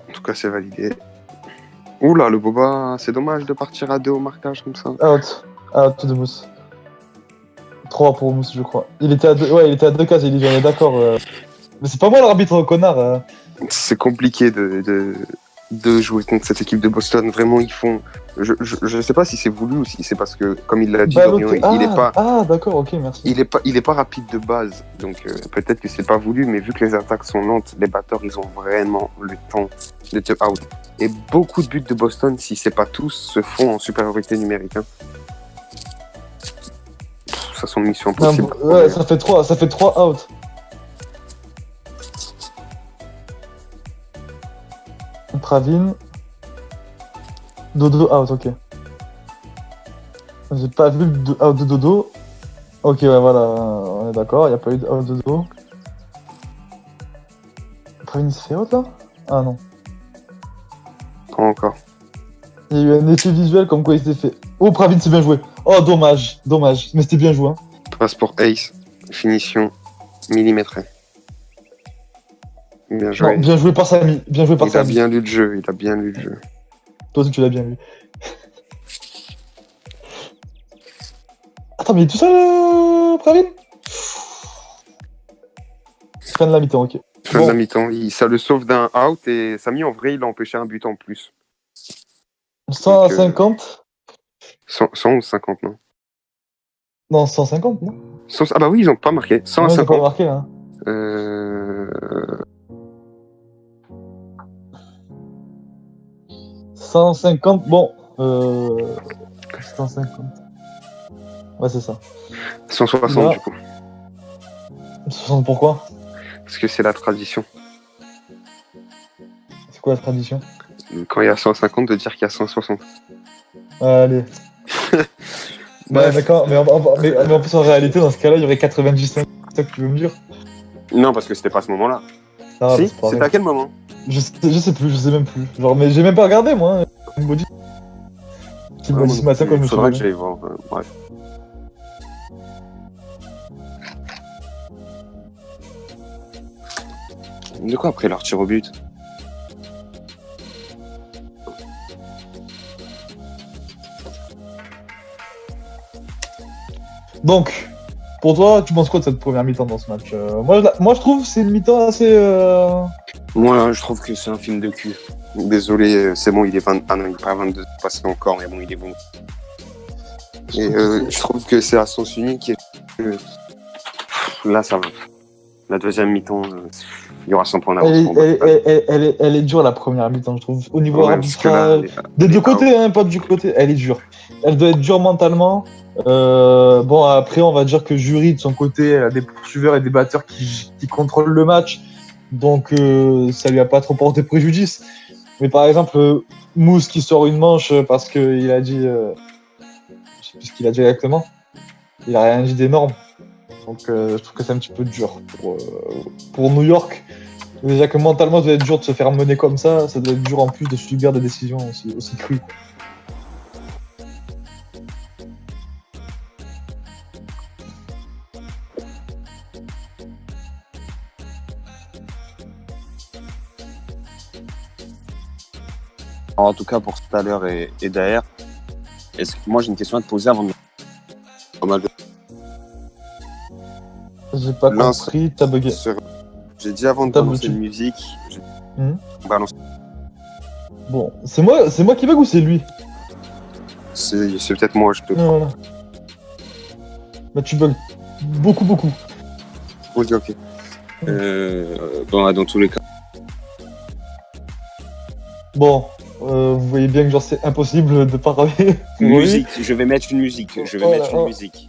Speaker 1: En tout cas, c'est validé. Oula, le Boba, c'est dommage de partir à 2 au marquage comme ça.
Speaker 2: Out de Mousse. 3 pour Mousse, je crois. Il était à deux cases, il est d'accord. Mais c'est pas moi l'arbitre, connard.
Speaker 1: C'est compliqué de de jouer contre cette équipe de Boston. Vraiment, ils font. Je sais pas si c'est voulu ou si c'est parce que, comme il l'a dit, Dorian, il est pas.
Speaker 2: Ah, d'accord, ok, merci.
Speaker 1: Il est pas rapide de base, donc peut-être que c'est pas voulu, mais vu que les attaques sont lentes, les batteurs ils ont vraiment le temps de te out. Et beaucoup de buts de Boston, si c'est pas tous, se font en supériorité numérique. Hein. Ça sont mission impossible.
Speaker 2: Non, ouais, ça fait 3 out. Pravin. Dodo out, ok. J'ai pas vu de out de Dodo. Ok, ouais, voilà, on est d'accord, il n'y a pas eu de out de Dodo. Pravin il se fait out là? Ah non.
Speaker 1: Pas encore.
Speaker 2: Il y a eu un effet visuel comme quoi il s'était fait. Oh, Pravin, c'est bien joué. Oh, dommage, mais c'était bien joué. Hein.
Speaker 1: Passe pour Ace, finition millimétrée. Bien joué.
Speaker 2: Non, bien joué par Samy.
Speaker 1: Il a bien lu le jeu,
Speaker 2: Toi aussi, tu l'as bien lu. Attends, mais il est tout seul, Pravin? Fin de la mi-temps, ok.
Speaker 1: Fin de la mi-temps, ça le sauve d'un out et Samy, en vrai, il a empêché un but en plus.
Speaker 2: 100 à 50
Speaker 1: 100 ou 50, non?
Speaker 2: Non, 150, non?
Speaker 1: Ah bah oui, ils ont pas marqué. 100 à 50.
Speaker 2: Ils ont pas marqué, hein. 150, bon. 150. Ouais, c'est ça.
Speaker 1: 160,
Speaker 2: là,
Speaker 1: du coup.
Speaker 2: 60 pourquoi?
Speaker 1: Parce que c'est la tradition.
Speaker 2: C'est quoi la tradition?
Speaker 1: Quand il y a 150, de dire qu'il y a 160.
Speaker 2: Allez. Bah, d'accord, mais en plus, en réalité, dans ce cas-là, il y aurait 95. C'est ça que tu veux me dire?
Speaker 1: Non, parce que c'était pas à ce moment-là.
Speaker 2: Ah,
Speaker 1: si, c'était à quel moment?
Speaker 2: Je sais même plus. Genre, mais j'ai même pas regardé, moi. Il m'a dit ce matin quand je me suis
Speaker 1: faudra que j'aille voir. Bref. De quoi après leur tir au but?
Speaker 2: Donc, pour toi, tu penses quoi de cette première mi-temps dans ce match? Moi, je trouve que c'est une mi-temps assez...
Speaker 1: Moi, je trouve que c'est un film de cul. Désolé, c'est bon, il est 20... Ah non, il est pas 22 passé encore, mais bon, il est bon. Et je trouve que c'est à sens unique et que... Là, ça va. La deuxième mi-temps, il y aura 100 points d'avance.
Speaker 2: Elle est dure, la première mi-temps, je trouve. Au niveau arbitral, des deux côtés, hein, pas du côté, elle est dure. Elle doit être dure mentalement. Bon, après, on va dire que Jury, de son côté, elle a des poursuiveurs et des batteurs qui contrôlent le match. Donc, ça lui a pas trop porté préjudice. Mais par exemple, Mousse qui sort une manche parce qu'il a dit... je sais plus ce qu'il a dit exactement. Il a rien dit d'énorme. Donc, je trouve que c'est un petit peu dur pour New York. Déjà que mentalement, ça doit être dur de se faire mener comme ça. Ça doit être dur en plus de subir des décisions aussi crues.
Speaker 3: En tout cas, pour tout à l'heure et derrière, moi j'ai une question à te poser avant de...
Speaker 2: J'ai pas compris, t'as bugué.
Speaker 1: J'ai dit avant de balancer une musique, balance.
Speaker 2: Bon, c'est moi qui bug ou c'est lui?
Speaker 1: C'est peut-être moi, je te crois.
Speaker 2: Voilà. Bah tu bugs beaucoup.
Speaker 1: Ok.
Speaker 3: Bon, dans tous les cas.
Speaker 2: Bon, vous voyez bien que genre c'est impossible de parler.
Speaker 3: Musique, je vais mettre une musique. Musique.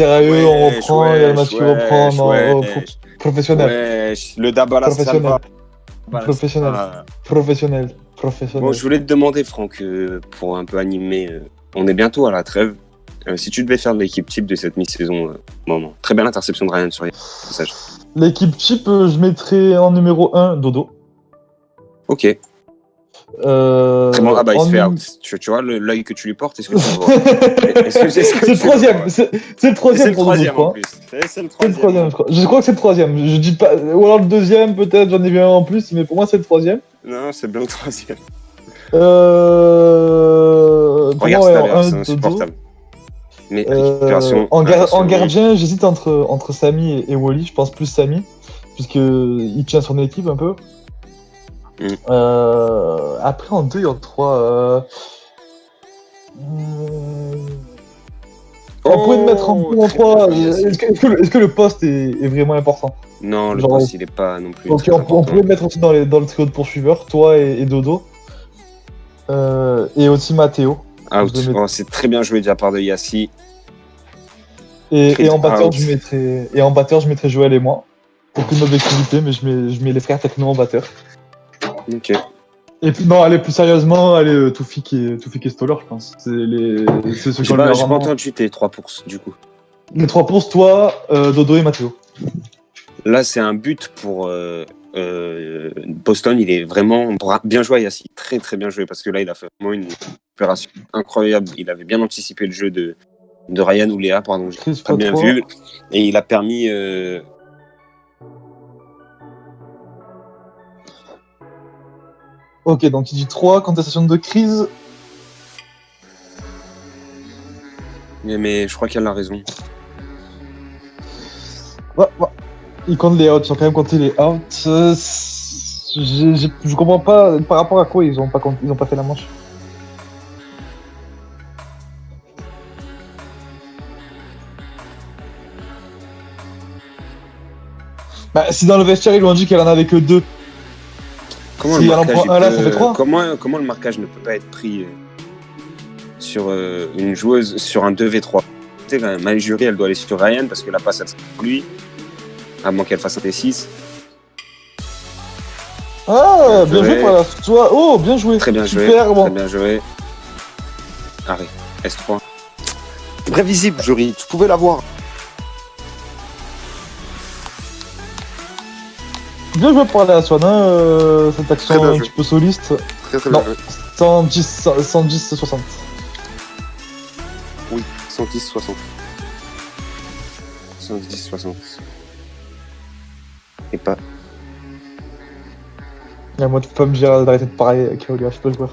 Speaker 2: Sérieux, on
Speaker 3: Wesh,
Speaker 2: reprend, il y a le match qui reprend. Non, oh,
Speaker 3: wesh.
Speaker 2: professionnel.
Speaker 3: Wesh, le Dabala
Speaker 2: Professionnel.
Speaker 3: Salva.
Speaker 2: Professionnel. Professionnel.
Speaker 3: Bon, je voulais te demander, Franck, pour un peu animer, on est bientôt à la trêve. Si tu devais faire l'équipe type de cette mi-saison, moment. Très belle interception de Ryan sur passage.
Speaker 2: L'équipe type, je mettrais en numéro 1 Dodo.
Speaker 3: Ok. Très bon. Ah bah il se fait
Speaker 2: en-
Speaker 3: out. Tu vois l'œil que tu lui portes, est-ce que tu le vois? Est-ce que
Speaker 2: C'est
Speaker 3: tu
Speaker 2: le
Speaker 3: le
Speaker 2: troisième.
Speaker 3: vois
Speaker 2: C'est le
Speaker 3: C'est
Speaker 2: troisième
Speaker 3: le
Speaker 2: pour Dodo, je
Speaker 3: troisième en
Speaker 2: crois.
Speaker 3: plus. C'est le
Speaker 2: C'est le
Speaker 3: troisième.
Speaker 2: troisième, je crois. Je crois que c'est le troisième. Je dis pas. Ou alors le deuxième, peut-être, j'en ai vu un en plus, mais pour moi, c'est le troisième.
Speaker 3: Non, c'est bien le troisième.
Speaker 2: Pour
Speaker 3: Regarde
Speaker 2: moi,
Speaker 3: ça
Speaker 2: ouais,
Speaker 3: d'ailleurs,
Speaker 2: en
Speaker 3: c'est
Speaker 2: 1, Dodo.
Speaker 3: insupportable. Mais récupération.
Speaker 2: En
Speaker 3: attention,
Speaker 2: gardien, j'hésite entre Samy et Wally. Je pense plus Samy, puisqu'il tient son équipe un peu. Après, en 2 et en 3. On pourrait le mettre en 3. Est-ce que le poste est vraiment important?
Speaker 3: Non, le
Speaker 2: Genre,
Speaker 3: poste, il est pas non plus.
Speaker 2: Ok,
Speaker 3: très
Speaker 2: on
Speaker 3: important.
Speaker 2: pourrait le mettre aussi dans le trio de poursuiveurs, toi et Dodo. Et aussi Mathéo.
Speaker 3: Out.
Speaker 2: Je le mets-
Speaker 3: Oh, c'est très bien joué de la part de Yassi.
Speaker 2: Et en batteur,
Speaker 3: out.
Speaker 2: je mettrais Joël et moi. Aucune objectivité, mais je mets les frères techno en batteur.
Speaker 3: Ok.
Speaker 2: Et puis, non, allez, plus sérieusement, allez, Toufik et Stoller, je pense. C'est ceux qui
Speaker 3: J'ai
Speaker 2: ont le
Speaker 3: pas,
Speaker 2: meilleur
Speaker 3: j'ai pas
Speaker 2: rendement.
Speaker 3: entendu tes 3 pour du coup.
Speaker 2: Les 3 pour toi, Dodo et Mathéo.
Speaker 3: Là, c'est un but pour Boston. Il est vraiment bien joué, Yassi. Très, très bien joué parce que là, il a fait vraiment une opération incroyable. Il avait bien anticipé le jeu de Ryan ou Léa, pardon. J'ai
Speaker 2: Chris
Speaker 3: très bien
Speaker 2: Patro.
Speaker 3: vu. Et il a permis.
Speaker 2: Ok, donc il dit 3, contestation de crise.
Speaker 3: Mais je crois qu'elle a raison.
Speaker 2: Ouais. Ils comptent les outs, ils ont quand même compté les outs. Je comprends pas par rapport à quoi ils ont pas fait la manche. Bah, si dans le vestiaire ils lui ont dit qu'elle en avait que 2.
Speaker 3: Comment
Speaker 2: Si
Speaker 3: le
Speaker 2: elle en
Speaker 3: marquage,
Speaker 2: prend un là, ça fait 3.
Speaker 3: comment le marquage ne peut pas être pris sur une joueuse sur un 2v3? Tu sais, quand même, mal jury, elle doit aller sur Ryan parce que la passe, elle sera pour lui. À moins qu'elle fasse un T6.
Speaker 2: Ah, bien
Speaker 3: joué.
Speaker 2: joué par la toi. Oh, bien joué.
Speaker 3: Très bien joué.
Speaker 2: Super, bon.
Speaker 3: Très bien joué. Arrêt. S3. Prévisible, jury. Tu pouvais l'avoir.
Speaker 2: Bien joué par la Swan, hein, cette
Speaker 1: Très
Speaker 2: action
Speaker 1: bien
Speaker 2: un
Speaker 1: joué.
Speaker 2: petit peu soliste.
Speaker 1: Très très
Speaker 2: Non.
Speaker 1: bien joué.
Speaker 2: 110, 60.
Speaker 1: Oui, 110, 60.
Speaker 3: 110, 60. Et pas.
Speaker 2: Et moi, tu peux pas me dire d'arrêter de parler avec Keolia, je peux le voir.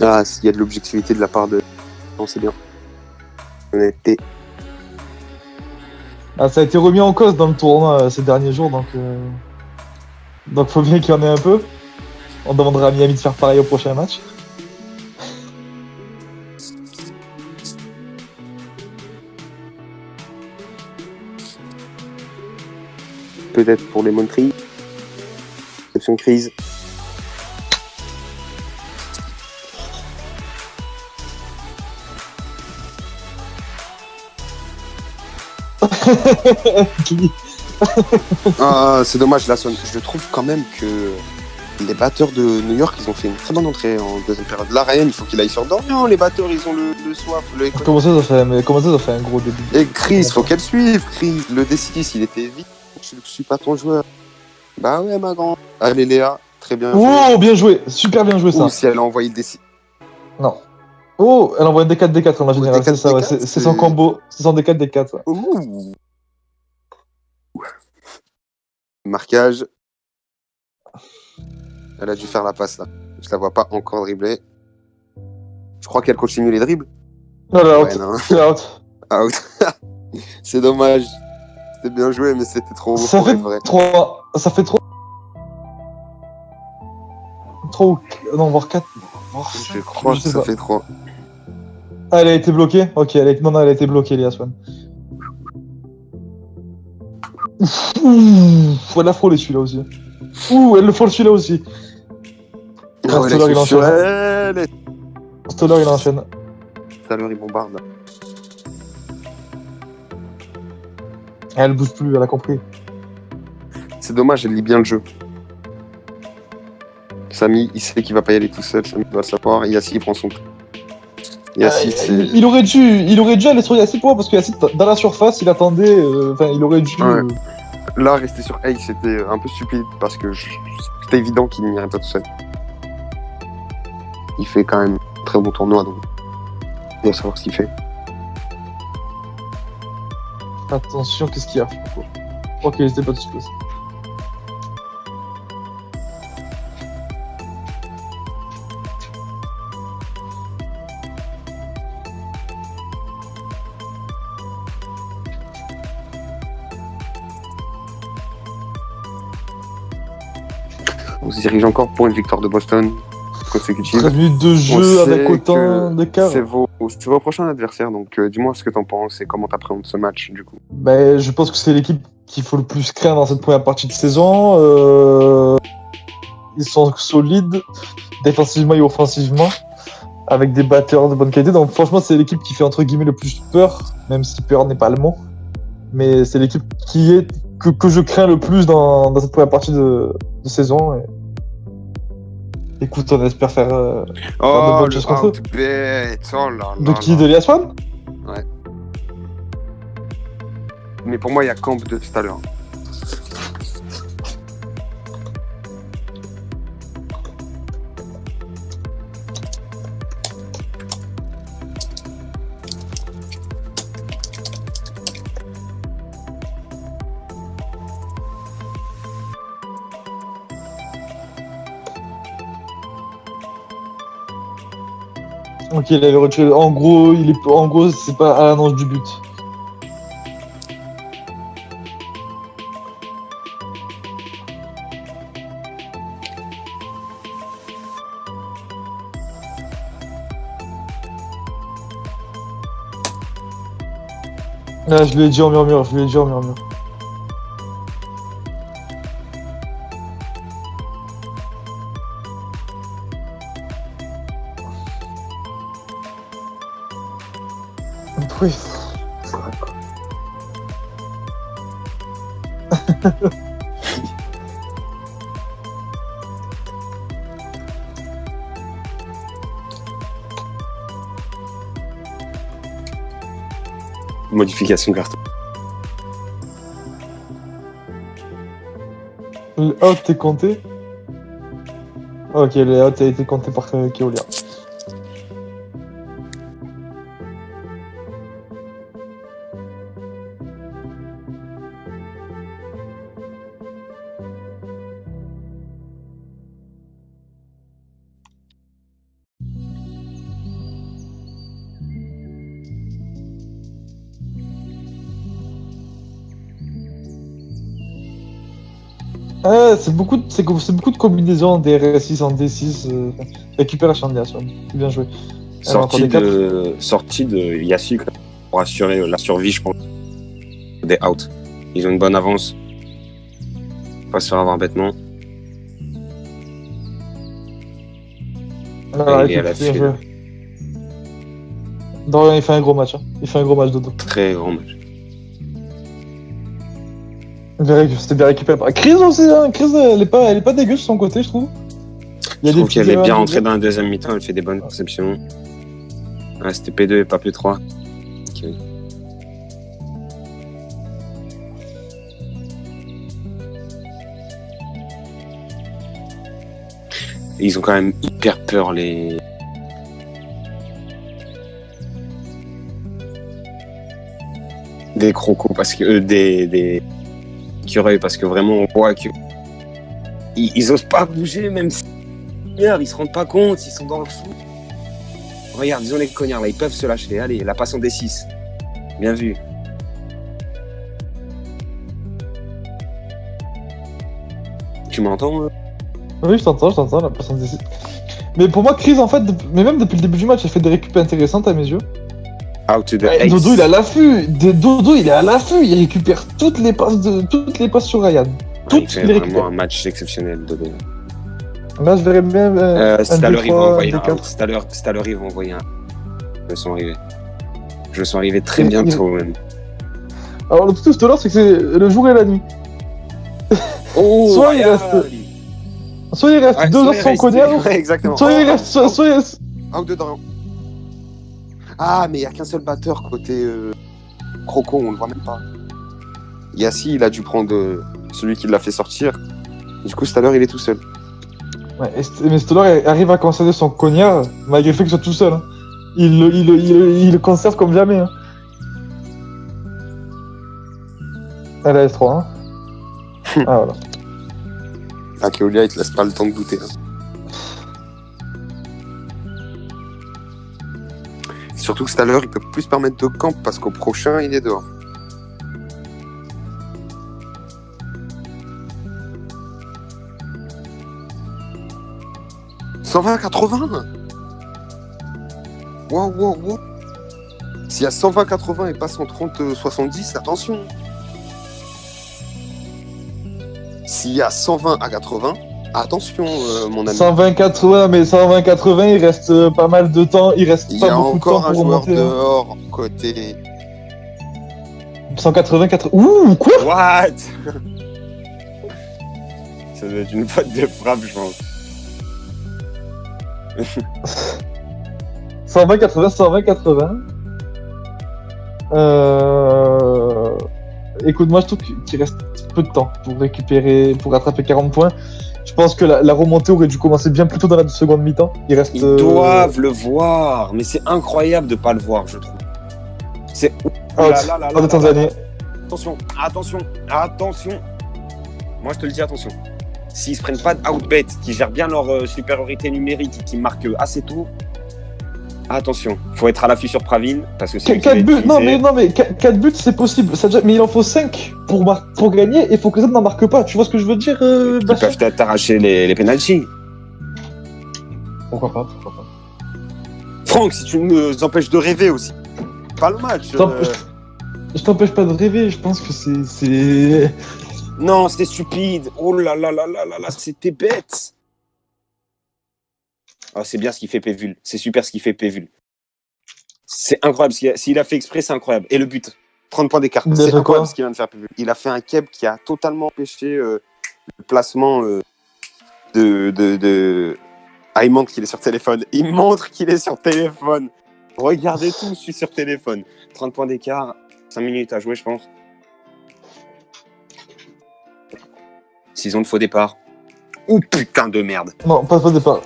Speaker 1: Ah, s'il y a de l'objectivité de la part de. Non, c'est bien. Honnêteté.
Speaker 2: Ah, ça a été remis en cause dans le tournoi ces derniers jours, donc faut bien qu'il y en ait un peu. On demandera à Miami de faire pareil au prochain match.
Speaker 1: Peut-être pour les Montry. Exception crise. Ah, c'est dommage, là, je trouve quand même que les batteurs de New York, ils ont fait une très bonne entrée en deuxième période. Là, Ryan, il faut qu'il aille sur Dorian. Les batteurs, ils ont le soif.
Speaker 2: Comment ça fait un gros début?
Speaker 1: Et Chris, faut qu'elle suive. Chris, le D6, il était vite. Je ne suis pas ton joueur. Bah ouais, ma grande. Allez, Léa, très bien joué.
Speaker 2: Oh, bien joué, super bien joué ça.
Speaker 1: Ou si elle a envoyé le D6.
Speaker 2: Non. Oh, elle envoie un D4 D4 en la générale,
Speaker 1: D4,
Speaker 2: c'est ça, ouais.
Speaker 1: D4,
Speaker 2: C'est son combo, c'est son D4 D4. Ouais.
Speaker 1: Ouh. Marquage. Elle a dû faire la passe là. Je la vois pas encore dribbler. Je crois qu'elle continue les dribbles.
Speaker 2: Non, là,
Speaker 1: Ouais,
Speaker 2: out.
Speaker 1: non.
Speaker 2: C'est out.
Speaker 1: Out. C'est dommage. C'était bien joué, mais c'était trop haut
Speaker 2: Ça
Speaker 1: pour
Speaker 2: fait
Speaker 1: être vrai.
Speaker 2: 3. Ça fait 3. 3 ou. Non, voire 4.
Speaker 1: Je crois que ça fait 3.
Speaker 2: Ah, elle a été bloquée? Ok, non, elle a été bloquée, Léa Swan. Ouh, elle a frôlé celui-là aussi. Ouh, elle le frôle celui-là aussi.
Speaker 1: Ah ouais,
Speaker 2: Stoller, il
Speaker 1: là,
Speaker 2: enchaîne.
Speaker 1: elle est...
Speaker 2: Stoller, il enchaîne.
Speaker 1: tout à l'heure, ils bombardent.
Speaker 2: Elle bouge plus, elle a compris.
Speaker 1: C'est dommage, elle lit bien le jeu. Samy, il sait qu'il va pas y aller tout seul, Samy doit le savoir. Et Yassi, il prend son temps. Yassi, c'est...
Speaker 2: Il aurait dû aller sur Yassi pour moi, parce que Yassi, dans la surface, il attendait. Il aurait dû.
Speaker 1: Ouais. Là, rester sur Ace, c'était un peu stupide parce que c'était évident qu'il n'irait pas tout seul. Il fait quand même un très bon tournoi, donc il doit savoir ce qu'il fait.
Speaker 2: Attention, qu'est-ce qu'il y a? Ok, c'était pas tout de suite.
Speaker 1: On se dirige encore pour une victoire de Boston consécutive.
Speaker 2: 13 minutes de jeu avec autant d'écart.
Speaker 1: C'est vos prochains adversaires, donc dis-moi ce que t'en penses et comment t'appréhendes ce match du coup.
Speaker 2: Ben, je pense que c'est l'équipe qu'il faut le plus craindre dans cette première partie de saison. Ils sont solides, défensivement et offensivement, avec des batteurs de bonne qualité. Donc franchement, c'est l'équipe qui fait entre guillemets le plus peur, même si peur n'est pas le mot. Mais c'est l'équipe que je crains le plus dans cette première partie de saison. Et... Écoute, on espère faire de bonnes choses contre eux.
Speaker 1: Bête. Oh là là.
Speaker 2: De qui? De Lias One?
Speaker 1: Ouais. Mais pour moi, il y a Camp de tout à l'heure.
Speaker 2: Ok, il avait retiré. En gros, c'est pas à l'annonce du but. Là, je lui ai dit en murmure. Oui. C'est vrai, quoi.
Speaker 3: Modification carton.
Speaker 2: Le out est compté. Ok, le out a été compté par Keolia. C'est beaucoup de combinaisons en DRS6, en D6. Récupère la chambre d'Yasson. Bien joué.
Speaker 3: Sortie de Yassi pour assurer la survie, je pense, des outs. Ils ont une bonne avance. Pas se faire avoir bêtement.
Speaker 2: Il est à la file. Dorian, il fait un gros match. Hein. Il fait un gros match de dos.
Speaker 3: Très grand match.
Speaker 2: C'était bien récupéré par Chris aussi. Hein. Chris, elle est pas dégueu sur son côté, je trouve.
Speaker 3: Je trouve qu'elle est bien rentrée dans la deuxième mi-temps. Elle fait des bonnes perceptions. Ah, c'était P2 et pas P3. Okay. Et ils ont quand même hyper peur, les... des crocos, parce que des écureuils, parce que vraiment on voit que ils osent pas bouger, même si ils se rendent pas compte, ils sont dans le flou. Regarde, ils ont les cognards là, ils peuvent se lâcher. Allez, la passe en D6. Bien vu. Tu m'entends?
Speaker 2: Oui, je t'entends, la passe en D6. Mais pour moi, Chris, en fait, mais même depuis le début du match, elle fait des récupérations intéressantes à mes yeux.
Speaker 3: Out to the ace.
Speaker 2: Dodo, il est à l'affût. Dodo, il est à l'affût. Il récupère toutes les passes sur Ryan.
Speaker 3: Il fait vraiment un match exceptionnel, Dodo.
Speaker 2: Là, je verrais bien.
Speaker 3: C'est à l'heure, ils vont envoyer un out. C'est à l'heure, ils vont envoyer un. Je le sens arriver. Je le sens arriver très bientôt, même.
Speaker 2: Alors, le truc de l'or, c'est que c'est le jour et la nuit.
Speaker 3: Oh,
Speaker 2: Soit il reste 2 heures sans cognac,
Speaker 1: Ouais, exactement.
Speaker 2: soit il reste.
Speaker 1: Out dedans. Ah, mais il n'y a qu'un seul batteur côté Croco, on le voit même pas. Yassi, il a dû prendre celui qui l'a fait sortir. Du coup, tout à l'heure, il est tout seul.
Speaker 2: Ouais, mais Stoller arrive à conserver son cognard malgré le fait qu'il soit tout seul. Hein. Il le conserve comme jamais. Hein. Elle a S3. Hein. Ah voilà.
Speaker 1: Ah, Keolia, il te laisse pas le temps de douter. Hein. Surtout que tout à l'heure, il peut plus se permettre de camp parce qu'au prochain, il est dehors. « 120-80 » Wow. S'il y a 120-80 et passe en 30-70, attention. S'il y a 120 à 80, attention, mon ami.
Speaker 2: 120-80, mais 120-80, il reste pas mal de temps. Il reste
Speaker 1: Il y
Speaker 2: pas
Speaker 1: a
Speaker 2: beaucoup de temps
Speaker 1: encore un
Speaker 2: pour
Speaker 1: joueur
Speaker 2: remonter.
Speaker 1: dehors, côté...
Speaker 2: 180-80. Ouh, quoi?
Speaker 3: What? Ça doit être une faute de frappe, je pense.
Speaker 2: 120-80. Écoute, moi je trouve qu'il reste peu de temps pour rattraper 40 points. Je pense que la remontée aurait dû commencer bien plus tôt dans la seconde mi-temps. Il reste.
Speaker 3: Ils doivent le voir, mais c'est incroyable de pas le voir, je trouve. C'est
Speaker 2: Out de Tanzanie.
Speaker 3: Attention. Moi, je te le dis, attention. S'ils se prennent pas d'outbet, qui gèrent bien leur supériorité numérique et qui marquent assez tôt, attention. Faut être à l'affût sur Pravin parce que c'est
Speaker 2: 4 buts, non mais 4 buts c'est possible, mais il en faut 5 pour gagner et il faut que les autres n'en marquent pas. Tu vois ce que je veux dire,
Speaker 3: ils
Speaker 2: Bastien?
Speaker 3: peuvent t'arracher les pénaltys.
Speaker 2: Pourquoi pas.
Speaker 3: Franck, si tu nous empêches de rêver aussi. Pas le match.
Speaker 2: Je t'empêche pas de rêver, je pense que c'est...
Speaker 3: Non, c'était stupide. Oh là, c'était bête. Oh, c'est bien ce qu'il fait Pévul. C'est super ce qu'il fait Pévul. C'est incroyable. S'il a fait exprès, c'est incroyable. Et le but, 30 points d'écart. C'est incroyable ce qu'il vient de faire Pévul. Il a fait un keb qui a totalement empêché le placement de... Ah, il montre qu'il est sur téléphone. Regardez tout, je suis sur téléphone. 30 points d'écart, 5 minutes à jouer, je pense. 6 ans de faux départ. Oh putain de merde.
Speaker 2: Non, pas faux départ,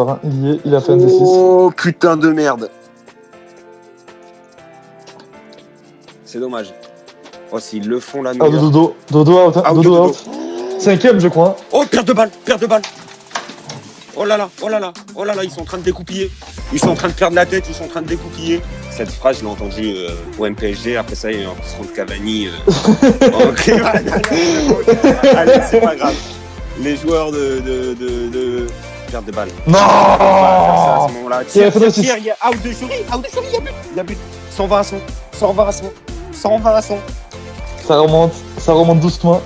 Speaker 2: hein. Il a fait un D6.
Speaker 3: Oh putain de merde. C'est dommage. Oh, s'ils le font la
Speaker 2: Ah,
Speaker 3: meilleure.
Speaker 2: Dodo out, hein. Dodo out. 5ème, je crois. Hein.
Speaker 3: Oh, perte de balle. Oh là là, ils sont en train de découpiller. Ils sont en train de perdre la tête, ils sont en train de découpiller. Cette phrase, je l'ai entendue au MPSG. Après ça, il y a eu un coup de Cavani. Allez, c'est pas grave. Les joueurs de perte de balle.
Speaker 2: Non,
Speaker 3: à ce moment-là. Tire, il y a out de Jury, il y a but. 120 à 100.
Speaker 2: Ça remonte doucement.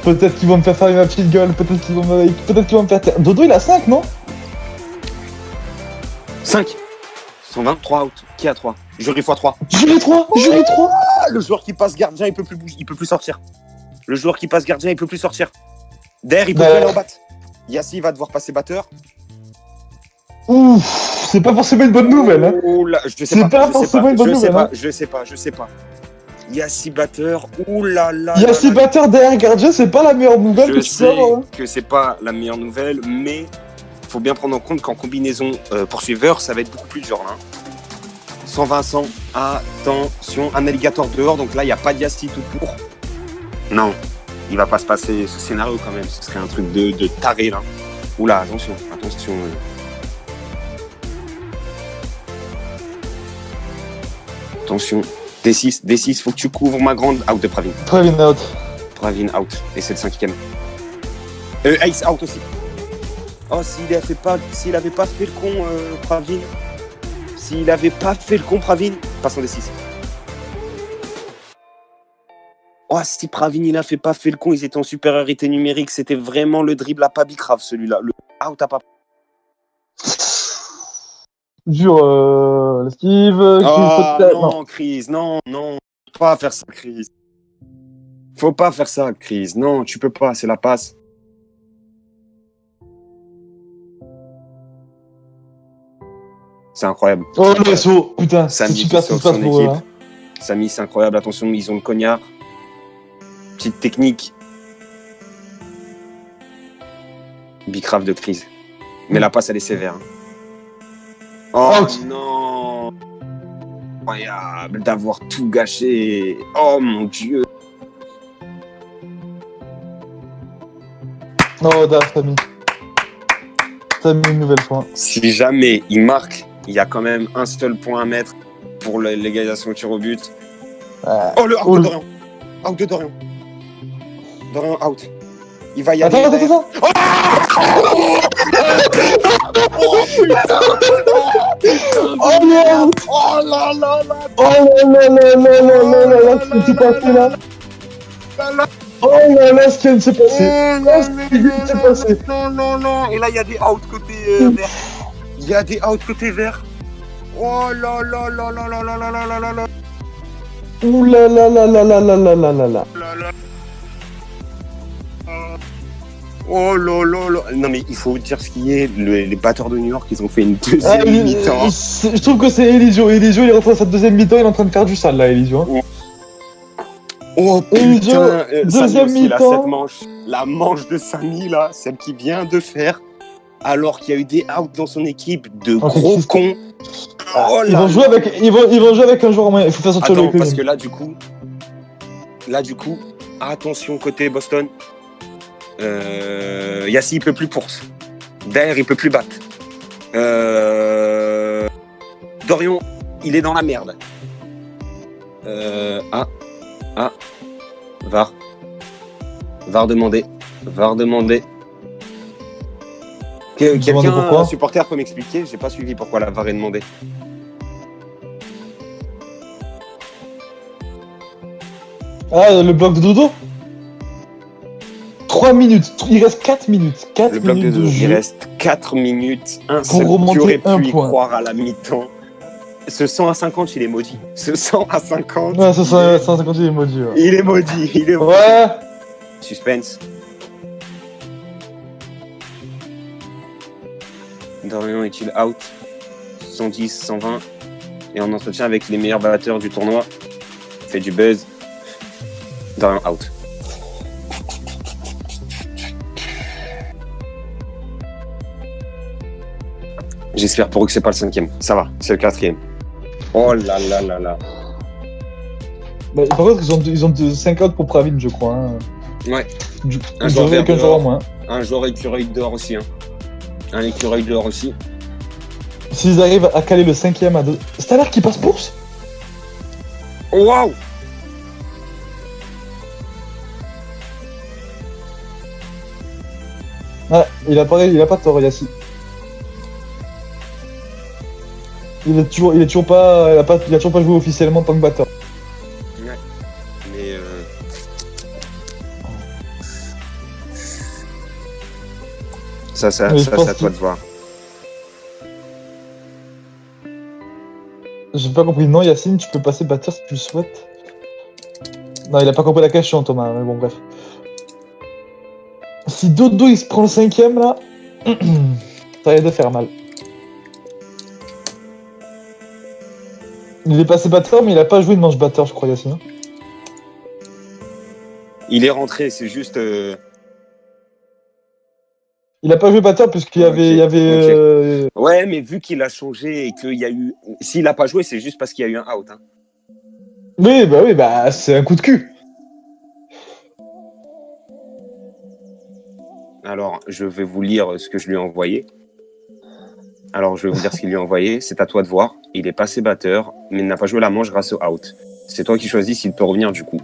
Speaker 2: Peut-être qu'ils vont me faire ma petite gueule, peut-être qu'ils vont me faire taire. Dodo, il a 5, non?
Speaker 3: 5. 120, 3 out. Qui a 3? Jury x 3.
Speaker 2: Jury 3.
Speaker 3: Ah, le joueur qui passe gardien, il peut plus bouger, il peut plus sortir. Derrière, il peut plus aller en batte. Yassi va devoir passer batteur.
Speaker 2: Ouf, c'est pas forcément une bonne nouvelle. Hein.
Speaker 3: Oh là, je sais pas. Yassi batteur, oulala.
Speaker 2: Yassi batteur derrière gardien, c'est pas la meilleure nouvelle
Speaker 3: Je sais que c'est pas la meilleure nouvelle, mais il faut bien prendre en compte qu'en combinaison poursuiveur, ça va être beaucoup plus dur là. 120 100, attention, un alligator dehors, donc là il n'y a pas de Yassi tout court. Non, il va pas se passer ce scénario quand même, ce serait un truc de taré là. Oula, attention. Attention. D6, faut que tu couvres ma grande. Out de Pravin. Pravin out. Et c'est le 5ème. Ace out aussi. Oh, s'il avait pas fait le con, Pravin. Passe en D6. Oh, si Pravin il a pas fait le con, ils étaient en supériorité numérique. C'était vraiment le dribble à pas bicrave celui-là. Le out à pas.
Speaker 2: Jure, l'esquive,
Speaker 3: Oh
Speaker 2: peut-être. Non.
Speaker 3: non, Chris, non, non. Faut pas faire ça, Chris. Faut pas faire ça, Chris. Non, tu peux pas, c'est la passe. C'est incroyable.
Speaker 2: Oh, le SO, putain, c'est
Speaker 3: Samy
Speaker 2: super
Speaker 3: qui
Speaker 2: ce qui
Speaker 3: sauve
Speaker 2: se passe
Speaker 3: son
Speaker 2: pour eux.
Speaker 3: équipe.
Speaker 2: Hein.
Speaker 3: Samy, c'est incroyable. Attention, ils ont le cognard. Petite technique. Bicrave de Chris. Mais la passe, elle est sévère. Oh
Speaker 2: Out.
Speaker 3: non. Incroyable d'avoir tout gâché. Oh mon Dieu.
Speaker 2: Oh, daf, Samy. Samy, une nouvelle fois.
Speaker 3: Si jamais il marque, il y a quand même un seul point à mettre pour l'égalisation au tir au but. Oh, le out
Speaker 2: Oh,
Speaker 3: de
Speaker 2: le-
Speaker 3: Dorian. Out de Dorian. Dorian out. Il va y
Speaker 2: Attends,
Speaker 3: aller.
Speaker 2: attends, attends. Oh merde.
Speaker 3: Oh là là là.
Speaker 2: Oh là là là là là là là là, ce qui s'est passé là. Oh là là, ce qui vient de se passer. Oh, ce qui vient de se passer.
Speaker 3: Non, non, non. Et là, il y a des outs côté vert. Il y a des outs côté vert. Oh là là là là là là là là là là là.
Speaker 2: Ouh là là là là là là là là là là.
Speaker 3: Oh là là là. Non mais il faut dire ce qui est. Les batteurs de New York, ils ont fait une
Speaker 2: Ah,
Speaker 3: deuxième mi-temps.
Speaker 2: je trouve que c'est Elisio. Elisio, il est rentré dans sa deuxième mi-temps, il est en train de faire du sale là, Elisio. Hein.
Speaker 3: Oh
Speaker 2: Elisio,
Speaker 3: putain.
Speaker 2: deuxième
Speaker 3: Samy aussi, là,
Speaker 2: mi-temps.
Speaker 3: cette manche. La manche de Samy là, celle qu'il vient de faire. Alors qu'il y a eu des outs dans son équipe de
Speaker 2: Oh,
Speaker 3: gros
Speaker 2: c'est-
Speaker 3: cons.
Speaker 2: Ah,
Speaker 3: Oh
Speaker 2: ils
Speaker 3: là
Speaker 2: vont jouer
Speaker 3: là.
Speaker 2: avec, ils vont jouer avec un joueur en moyen. Il faut faire sortir
Speaker 3: Attends,
Speaker 2: le
Speaker 3: parce que là du coup, attention côté Boston. Yassi il peut plus pour. Derrière il peut plus battre. Dorian, il est dans la merde. VAR. VAR demandé. VAR demandé. Quelqu'un,
Speaker 2: pourquoi
Speaker 3: un supporter peut m'expliquer? J'ai pas suivi pourquoi la VAR est demandée.
Speaker 2: Ah, le bloc de Dodo 3 minutes. Il reste 4 minutes. 4
Speaker 3: Le bloc de
Speaker 2: minutes de
Speaker 3: dos, il
Speaker 2: jeu.
Speaker 3: reste 4 minutes. Un
Speaker 2: Pour
Speaker 3: seul
Speaker 2: remonter
Speaker 3: qui aurait
Speaker 2: un
Speaker 3: pu y
Speaker 2: point.
Speaker 3: croire à la mi-temps. Ce 100 à 50, il est maudit. Ce 100 à 50.
Speaker 2: Ouais, ça, 150 il est maudit. Ouais.
Speaker 3: Il est maudit. Il est maudit.
Speaker 2: Ouais.
Speaker 3: Suspense. Dorian est-il out? 110, 120. Et en entretien avec les meilleurs batteurs du tournoi. Fait du buzz. Dorian out. J'espère pour eux que c'est pas le 5e. Ça va, c'est le 4e. Oh là là là là.
Speaker 2: Bah, par contre, ils ont 50 pour Pravin, je crois. Hein.
Speaker 3: Ouais.
Speaker 2: Un
Speaker 3: joueur
Speaker 2: avec
Speaker 3: vert
Speaker 2: un joueur en
Speaker 3: dehors.
Speaker 2: moins.
Speaker 3: Un joueur écureuil dehors aussi. Hein. Un écureuil dehors aussi.
Speaker 2: S'ils arrivent à caler le 5e à 2. C'est à l'heure qui passe bourse.
Speaker 3: Oh, waouh!
Speaker 2: Ouais, il a pas tort, Yassi. Il a toujours pas, il a toujours pas joué officiellement en tant que batteur.
Speaker 3: Ouais. Mais ça,
Speaker 2: Mais je
Speaker 3: c'est
Speaker 2: pense
Speaker 3: à toi de voir.
Speaker 2: J'ai pas compris. Non, Yacine, tu peux passer batteur si tu le souhaites. Non, il a pas compris la question, Thomas. Mais bon, bref. Si Dodo il se prend le 5e là, ça risque de faire mal. Il est passé batteur, mais il a pas joué de manche batteur, je crois, Yacine.
Speaker 3: Il est rentré, c'est juste.
Speaker 2: Il a pas joué batteur puisqu'il y avait,
Speaker 3: Ok,
Speaker 2: il y avait.
Speaker 3: Ouais, mais vu qu'il a changé et qu'il y a eu. S'il a pas joué, c'est juste parce qu'il y a eu un out. Hein.
Speaker 2: Oui, bah, c'est un coup de cul.
Speaker 3: Alors, je vais vous lire ce que je lui ai envoyé. Alors, je vais vous dire ce qu'il lui a envoyé. C'est à toi de voir. Il est passé batteur, mais il n'a pas joué la manche grâce au out. C'est toi qui choisis s'il peut revenir du coup.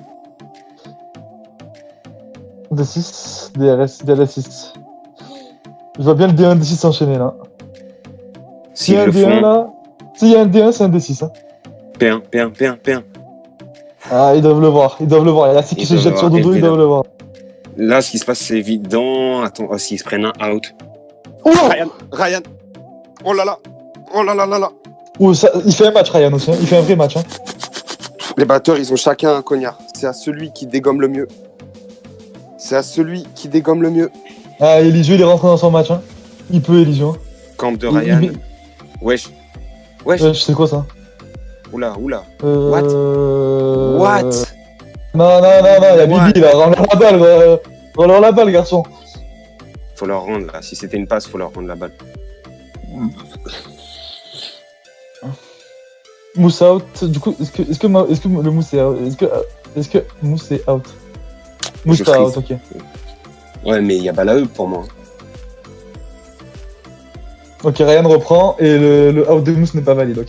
Speaker 2: D6, DRS, DRS6. Je vois bien le D1, D6 s'enchaîner là. S'il y a un
Speaker 3: le
Speaker 2: D1
Speaker 3: font,
Speaker 2: là, s'il y a un D1, c'est un D6. Hein.
Speaker 3: P1, P1, P1, P1.
Speaker 2: Ah, ils doivent le voir, Il y a qui se
Speaker 3: doivent
Speaker 2: jette sur
Speaker 3: voir,
Speaker 2: Dodo, ils doivent le voir.
Speaker 3: Là, ce qui se passe, c'est évident. Attends, s'ils se prennent un out.
Speaker 2: Oh non.
Speaker 3: Ryan! Oh là là!
Speaker 1: Oh là là là là.
Speaker 2: Oh, ça, il fait un match, Ryan aussi. Hein. Il fait un vrai match. Hein.
Speaker 1: Les batteurs, ils ont chacun un cognard. C'est à celui qui dégomme le mieux. C'est à celui qui dégomme le mieux.
Speaker 2: Ah, Elisio, il est rentré dans son match. Hein. Il peut, Elisio.
Speaker 3: Camp de Ryan. Wesh. Wesh.
Speaker 2: Ouais, je sais quoi ça.
Speaker 3: Oula.
Speaker 2: What
Speaker 3: What
Speaker 2: Non, il y a Bibi là. Rends-leur la balle, rends-leur la balle, garçon.
Speaker 3: Faut leur rendre là. Si c'était une passe, faut leur rendre la balle.
Speaker 2: Mousse out. Du coup, est-ce que le mousse est out? Est-ce que mousse est out? Mousse est out, ok.
Speaker 3: Ouais, mais il y a balle à eux pour moi.
Speaker 2: Ok, Ryan reprend et le out de mousse n'est pas valide, ok.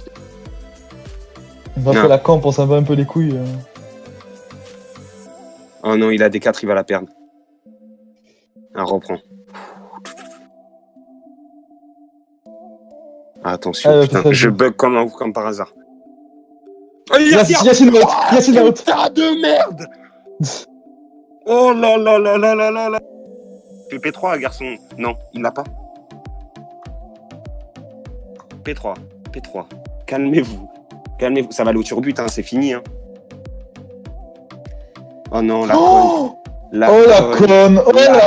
Speaker 2: On va faire la camp, on s'en va un peu les couilles.
Speaker 3: Oh non, il a des 4, il va la perdre. Ah, reprend. Ah, attention, putain, je bug comme par hasard.
Speaker 2: Oh, Yacine out.
Speaker 3: Putain de merde. Oh là là là là là là là. P3, garçon. Non, il l'a pas. P3. Calmez-vous. Ça va aller au turbut, hein, c'est fini. Hein. Oh non, la conne.
Speaker 2: La conne.
Speaker 3: Mais la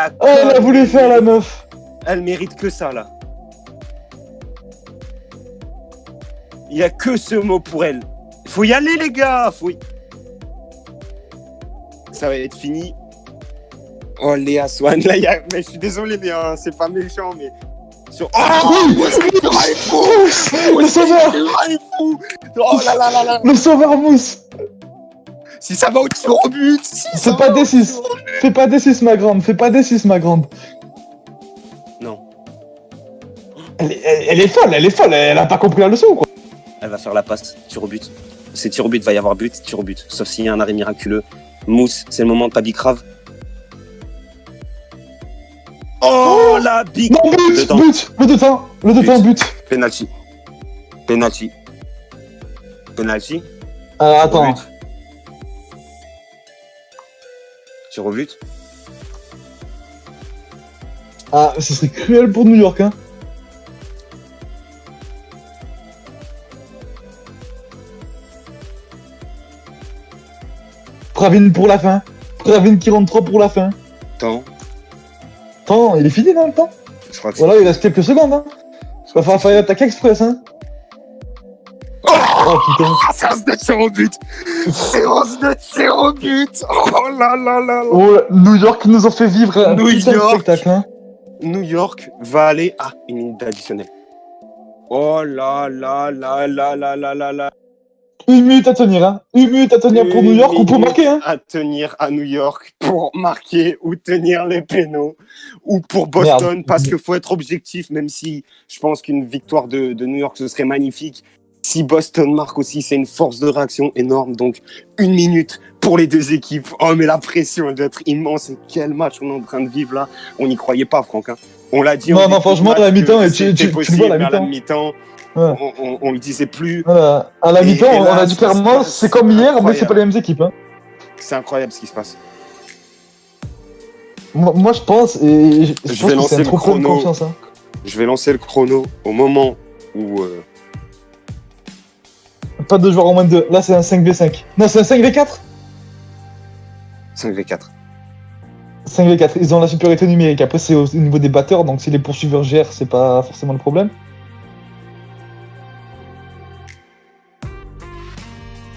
Speaker 3: conne.
Speaker 2: Oh, elle a voulu faire la meuf.
Speaker 3: Elle mérite que ça, là. Il n'y a que ce mot pour elle. Faut y aller, les gars. Ça va être fini. Oh, Léa Swan. Là, mais je suis désolé, Léa, c'est pas méchant, mais... Oh,
Speaker 2: le sauveur.
Speaker 3: Oh là là là là.
Speaker 2: Le sauveur mousse.
Speaker 3: Si ça va au tir au but.
Speaker 2: Fais pas D6. Fais pas D6, ma grande.
Speaker 3: Non.
Speaker 2: Elle est folle. Elle a pas compris la leçon, quoi.
Speaker 3: Elle va faire la passe, tir au but. C'est tir au but, va y avoir but, tir au but. Sauf s'il y a un arrêt miraculeux. Mousse, c'est le moment de pas bicrave. Oh, la big.
Speaker 2: Non, but. Le deux temps, but.
Speaker 3: Penalty.
Speaker 2: Alors, attends.
Speaker 3: Tir au but.
Speaker 2: Ah, ce serait cruel pour New York, hein. Pravin pour la fin. Pravin qui rentre 3 pour la fin. Attends, il est fini dans le temps. Voilà, il reste quelques secondes, hein. Va falloir faire l'attaque express, hein. Oh putain.
Speaker 3: Séance de tir au but. Oh là là là là.
Speaker 2: Oh, New York nous ont fait vivre un putain de spectacle, hein.
Speaker 3: New York va aller à une minute additionnelle. Oh là là là là là là là là.
Speaker 2: 1 minute à tenir, hein. 1 minute à tenir pour New York ou pour marquer, hein.
Speaker 3: À tenir à New York pour marquer ou tenir les pénaux. Ou pour Boston, parce qu'il faut être objectif, même si je pense qu'une victoire de New York, ce serait magnifique. Si Boston marque aussi, c'est une force de réaction énorme. Donc, 1 minute pour les deux équipes. Oh, mais la pression, elle doit être immense. Et quel match on est en train de vivre là. On n'y croyait pas, Franck. Hein. On l'a dit.
Speaker 2: Non, franchement, à la mi-temps, et tu vois la mi-temps.
Speaker 3: À la mi-temps, ouais. On le disait plus.
Speaker 2: Voilà. À la mi-temps, on a dit clairement, c'est comme hier, mais c'est pas les mêmes équipes. Hein.
Speaker 3: C'est incroyable ce qui se passe.
Speaker 2: Moi, je pense, et je vais lancer le chrono. Hein.
Speaker 3: Je vais lancer le chrono au moment où.
Speaker 2: Pas de joueurs en moins de 2. Là, c'est un 5v5. Non, c'est un 5v4
Speaker 3: 5v4.
Speaker 2: 5v4. Ils ont la supériorité numérique. Après, c'est au niveau des batteurs, donc si les poursuiveurs gèrent, c'est pas forcément le problème.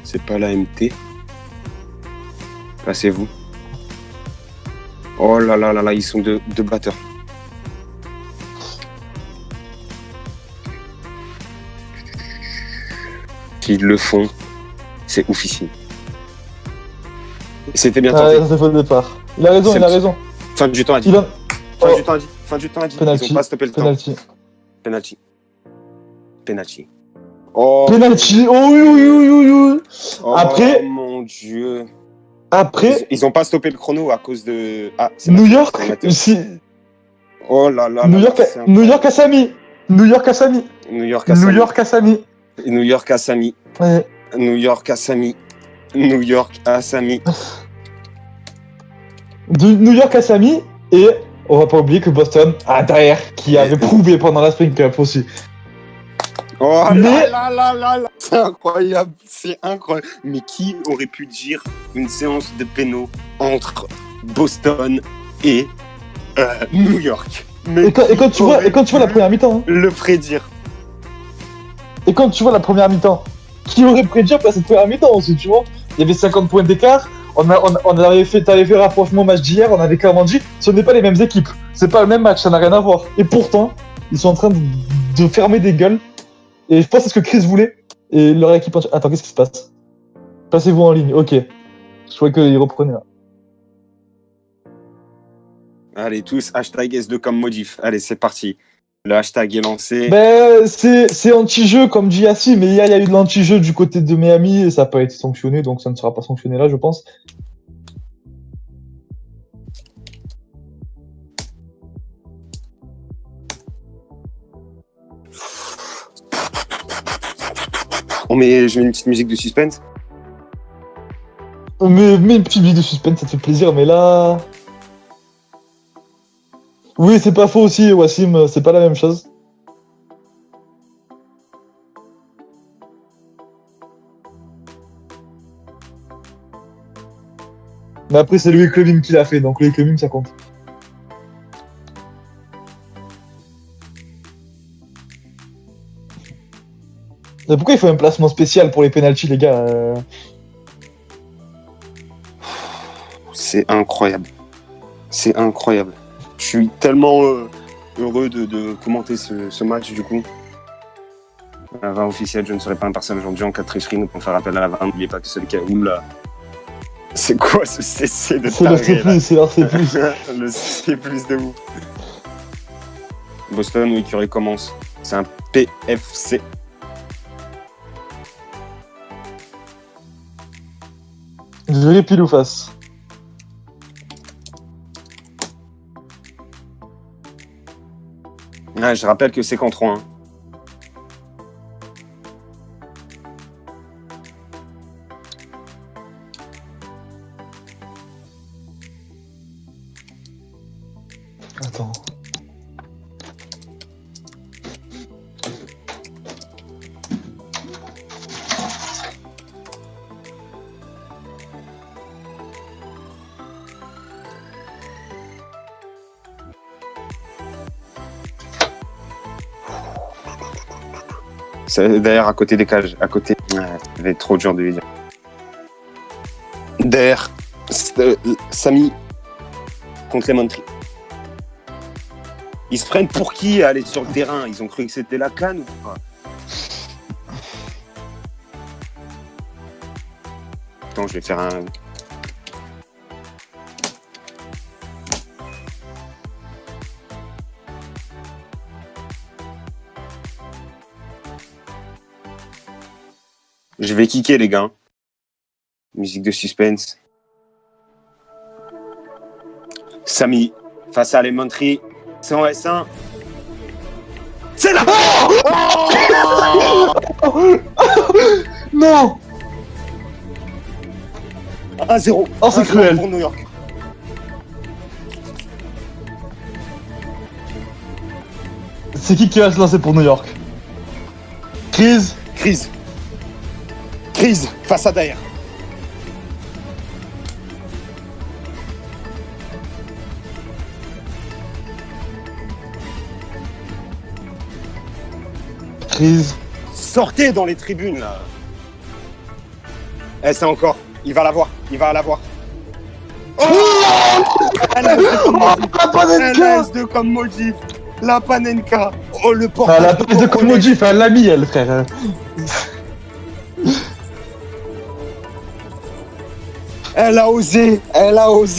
Speaker 3: C'est pas la MT. Placez-vous. Oh là là là là, ils sont deux batteurs. S'ils le font, c'est oufissime. C'était bien tenté.
Speaker 2: Ça fait le départ. Il a raison.
Speaker 3: Fin du temps a dit. Fin du temps a dit.
Speaker 2: Penalty.
Speaker 3: Ils ont pas stoppé le temps. Penalty.
Speaker 2: Oh. Penalty. Oh oui. Après.
Speaker 3: Oh mon Dieu.
Speaker 2: Après.
Speaker 3: Ils ont pas stoppé le chrono à cause de. Ah, c'est
Speaker 2: New York. Si.
Speaker 3: Oh là là.
Speaker 2: New York à Samy.
Speaker 3: New York à Samy.
Speaker 2: Ouais.
Speaker 3: New York à Samy.
Speaker 2: De New York à Samy et On va pas oublier que Boston a derrière qui avait prouvé pendant la Spring Cup aussi.
Speaker 3: Oh
Speaker 2: Mais-
Speaker 3: là. C'est incroyable, c'est incroyable. Mais qui aurait pu dire une séance de péno entre Boston et New York? Mais
Speaker 2: Et quand tu vois la première mi-temps, hein.
Speaker 3: le prédire.
Speaker 2: Et quand tu vois la première mi-temps, qui aurait prédire passer cette première mi-temps aussi, tu vois? Il y avait 50 points d'écart, t'avais fait rapprochement au match d'hier, on avait clairement dit, ce n'est pas les mêmes équipes, c'est pas le même match, ça n'a rien à voir. Et pourtant, ils sont en train de fermer des gueules, et je pense que c'est ce que Chris voulait, et leur équipe... Attends, qu'est-ce qui se passe? Passez-vous en ligne, ok. Je croyais qu'ils reprenaient là.
Speaker 3: Allez, tous, hashtag S2 comme modif. Allez, c'est parti. Le hashtag est lancé.
Speaker 2: Ben, c'est anti-jeu, comme dit Yassi, mais hier, il y a eu de l'anti-jeu du côté de Miami, et ça n'a pas été sanctionné, donc ça ne sera pas sanctionné là, je pense.
Speaker 3: Je mets une petite musique de suspense.
Speaker 2: Mais une petite vie de suspense, ça te fait plaisir, mais là... Oui, c'est pas faux aussi, Wassim, c'est pas la même chose. Mais après, c'est Louis Clevin qui l'a fait, donc Louis Clevin, ça compte. Mais pourquoi il faut un placement spécial pour les pénaltys, les gars
Speaker 3: C'est incroyable. C'est incroyable. Je suis tellement heureux de commenter ce match, du coup. La VAR officielle, je ne serai pas un personnage aujourd'hui en cas de tricherie, donc on fait appel à la VAR. N'oubliez pas que celui qui a... Oula. C'est quoi ce CC de
Speaker 2: C'est leur
Speaker 3: taré, là?
Speaker 2: C+, c'est leur C+.
Speaker 3: Le C+ de ouf. Boston, oui, Curry commence. C'est un PFC.
Speaker 2: Joli pile ou face.
Speaker 3: Ah, je rappelle que c'est qu'en 3-1.
Speaker 2: Attends.
Speaker 3: C'est d'ailleurs à côté des cages, à côté. Ouais, ça va être trop dur de lui dire. Derrière, Samy contre les Montry. Ils se prennent pour qui à aller sur le terrain? Ils ont cru que c'était la canne ou pas? Attends, je vais faire un. Je vais kicker, les gars. Musique de suspense. Samy, face à Elementary. C'est en S1. C'est là!
Speaker 2: Non!
Speaker 3: 1-0.
Speaker 2: Oh, c'est
Speaker 3: 1-0
Speaker 2: cruel.
Speaker 3: pour New York.
Speaker 2: C'est qui va se lancer pour New York? Chris?
Speaker 3: Crise. Crise face à Daer.
Speaker 2: Chris?
Speaker 3: Sortez dans les tribunes, là. Eh, c'est encore. Il va l'avoir. Il va l'avoir. Oh,
Speaker 2: La Panenka!
Speaker 3: LS2 comme Modif. La Panenka. Oh, le
Speaker 2: Ah,
Speaker 3: portage
Speaker 2: la
Speaker 3: de
Speaker 2: prise de
Speaker 3: Coco.
Speaker 2: Komodji, elle l'a mis, elle, frère.
Speaker 3: Elle a osé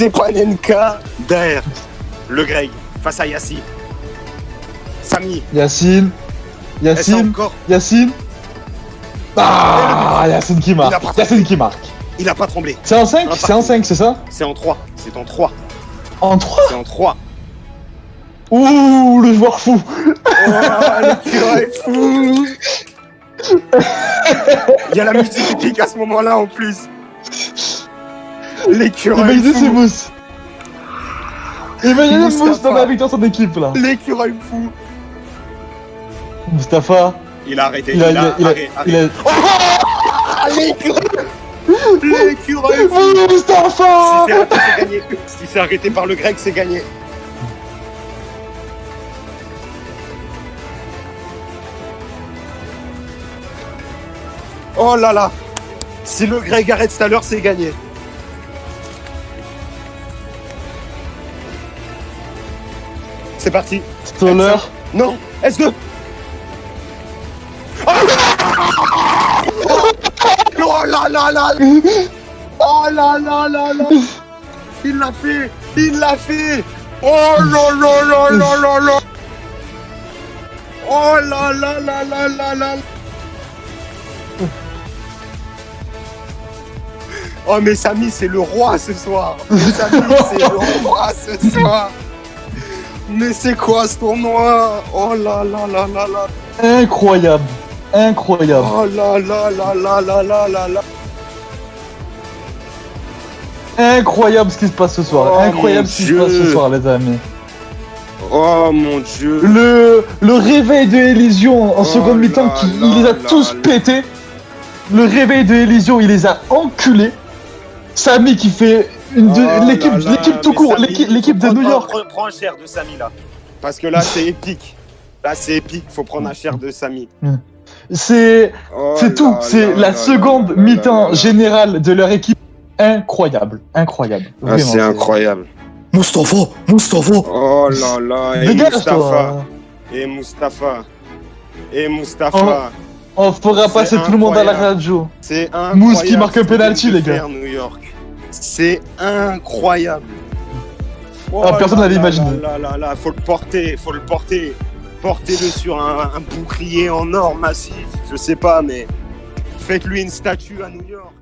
Speaker 3: Panenka. Daer. Le Greg face à Yassi. Samy.
Speaker 2: Yacine.
Speaker 3: Eh, c'est
Speaker 2: Yacine.
Speaker 3: encore.
Speaker 2: Yacine. Ah, Yacine qui
Speaker 3: Il a
Speaker 2: marque.
Speaker 3: pas
Speaker 2: Yacine qui marque.
Speaker 3: Il a pas tremblé.
Speaker 2: C'est en 5?
Speaker 3: Un
Speaker 2: C'est en 5, c'est ça?
Speaker 3: C'est en 3. C'est en 3.
Speaker 2: En 3?
Speaker 3: C'est en 3.
Speaker 2: Ouh, le joueur fou.
Speaker 3: Oh, le curé est fou. Il y a la musique épique à ce moment-là en plus. Les
Speaker 2: Il
Speaker 3: curés
Speaker 2: m'a
Speaker 3: est
Speaker 2: aidé ses
Speaker 3: fou.
Speaker 2: mousses. Imaginez
Speaker 1: Mustapha.
Speaker 2: Mustapha avec dans son équipe là.
Speaker 1: L'écureuil fou.
Speaker 2: Mustapha,
Speaker 3: Il a arrêté.
Speaker 2: il a.
Speaker 3: arrêté.
Speaker 1: Ah, l'écureuil fou.
Speaker 2: Mustapha
Speaker 3: Si c'est arrêté, c'est gagné. Si c'est arrêté par le grec, c'est gagné. Oh là là. Si le grec arrête tout à l'heure, c'est gagné. C'est parti.
Speaker 2: Stoller.
Speaker 3: Non, S2. Oh là là là. Oh là là là là. Il l'a fait. Il l'a fait. Oh là là là là là là. Oh là là là là là là. Oh mais Samy c'est le roi ce soir. Samy c'est le roi ce soir. Mais c'est quoi ce tournoi? Oh là là là là là.
Speaker 2: Incroyable. Incroyable.
Speaker 3: Oh là là là là là là là là.
Speaker 2: Incroyable ce qui se passe ce soir.
Speaker 3: Oh,
Speaker 2: Incroyable
Speaker 3: mon
Speaker 2: ce qui se passe ce
Speaker 3: Dieu.
Speaker 2: soir, les amis.
Speaker 3: Oh mon dieu.
Speaker 2: Le réveil de Elysion en
Speaker 3: Oh
Speaker 2: seconde mi-temps,
Speaker 3: là
Speaker 2: il les a
Speaker 3: là
Speaker 2: tous
Speaker 3: là.
Speaker 2: pétés. Le réveil de Elysion, il les a enculés. Samy qui fait l'équipe tout court, l'équipe de New York.
Speaker 3: Prends un share de Samy là. Parce que là c'est épique. Là c'est épique, faut prendre un share de Samy.
Speaker 2: C'est
Speaker 3: Oh
Speaker 2: tout,
Speaker 3: là
Speaker 2: c'est
Speaker 3: là
Speaker 2: la
Speaker 3: là
Speaker 2: seconde
Speaker 3: là là
Speaker 2: mi-temps
Speaker 3: là là.
Speaker 2: générale de leur équipe. Incroyable, incroyable.
Speaker 3: Ah,
Speaker 2: Vraiment,
Speaker 3: c'est incroyable.
Speaker 4: Mustapha.
Speaker 3: Oh là là. Et
Speaker 2: Dégage
Speaker 3: Mustapha.
Speaker 2: toi.
Speaker 3: Et Mustapha. Et Mustapha.
Speaker 2: On fera
Speaker 3: C'est
Speaker 2: passer tout le monde à la
Speaker 3: incroyable.
Speaker 2: radio.
Speaker 3: C'est incroyable.
Speaker 2: Mousse qui marque un
Speaker 3: ce qu'ils
Speaker 2: penalty,
Speaker 3: viennent de
Speaker 2: les gars.
Speaker 3: faire, New York. C'est incroyable. Oh
Speaker 2: personne
Speaker 3: là
Speaker 2: n'avait
Speaker 3: là
Speaker 2: imaginé.
Speaker 3: là là là, faut le porter. Portez-le sur un bouclier en or massif. Je sais pas, mais faites-lui une statue à New York.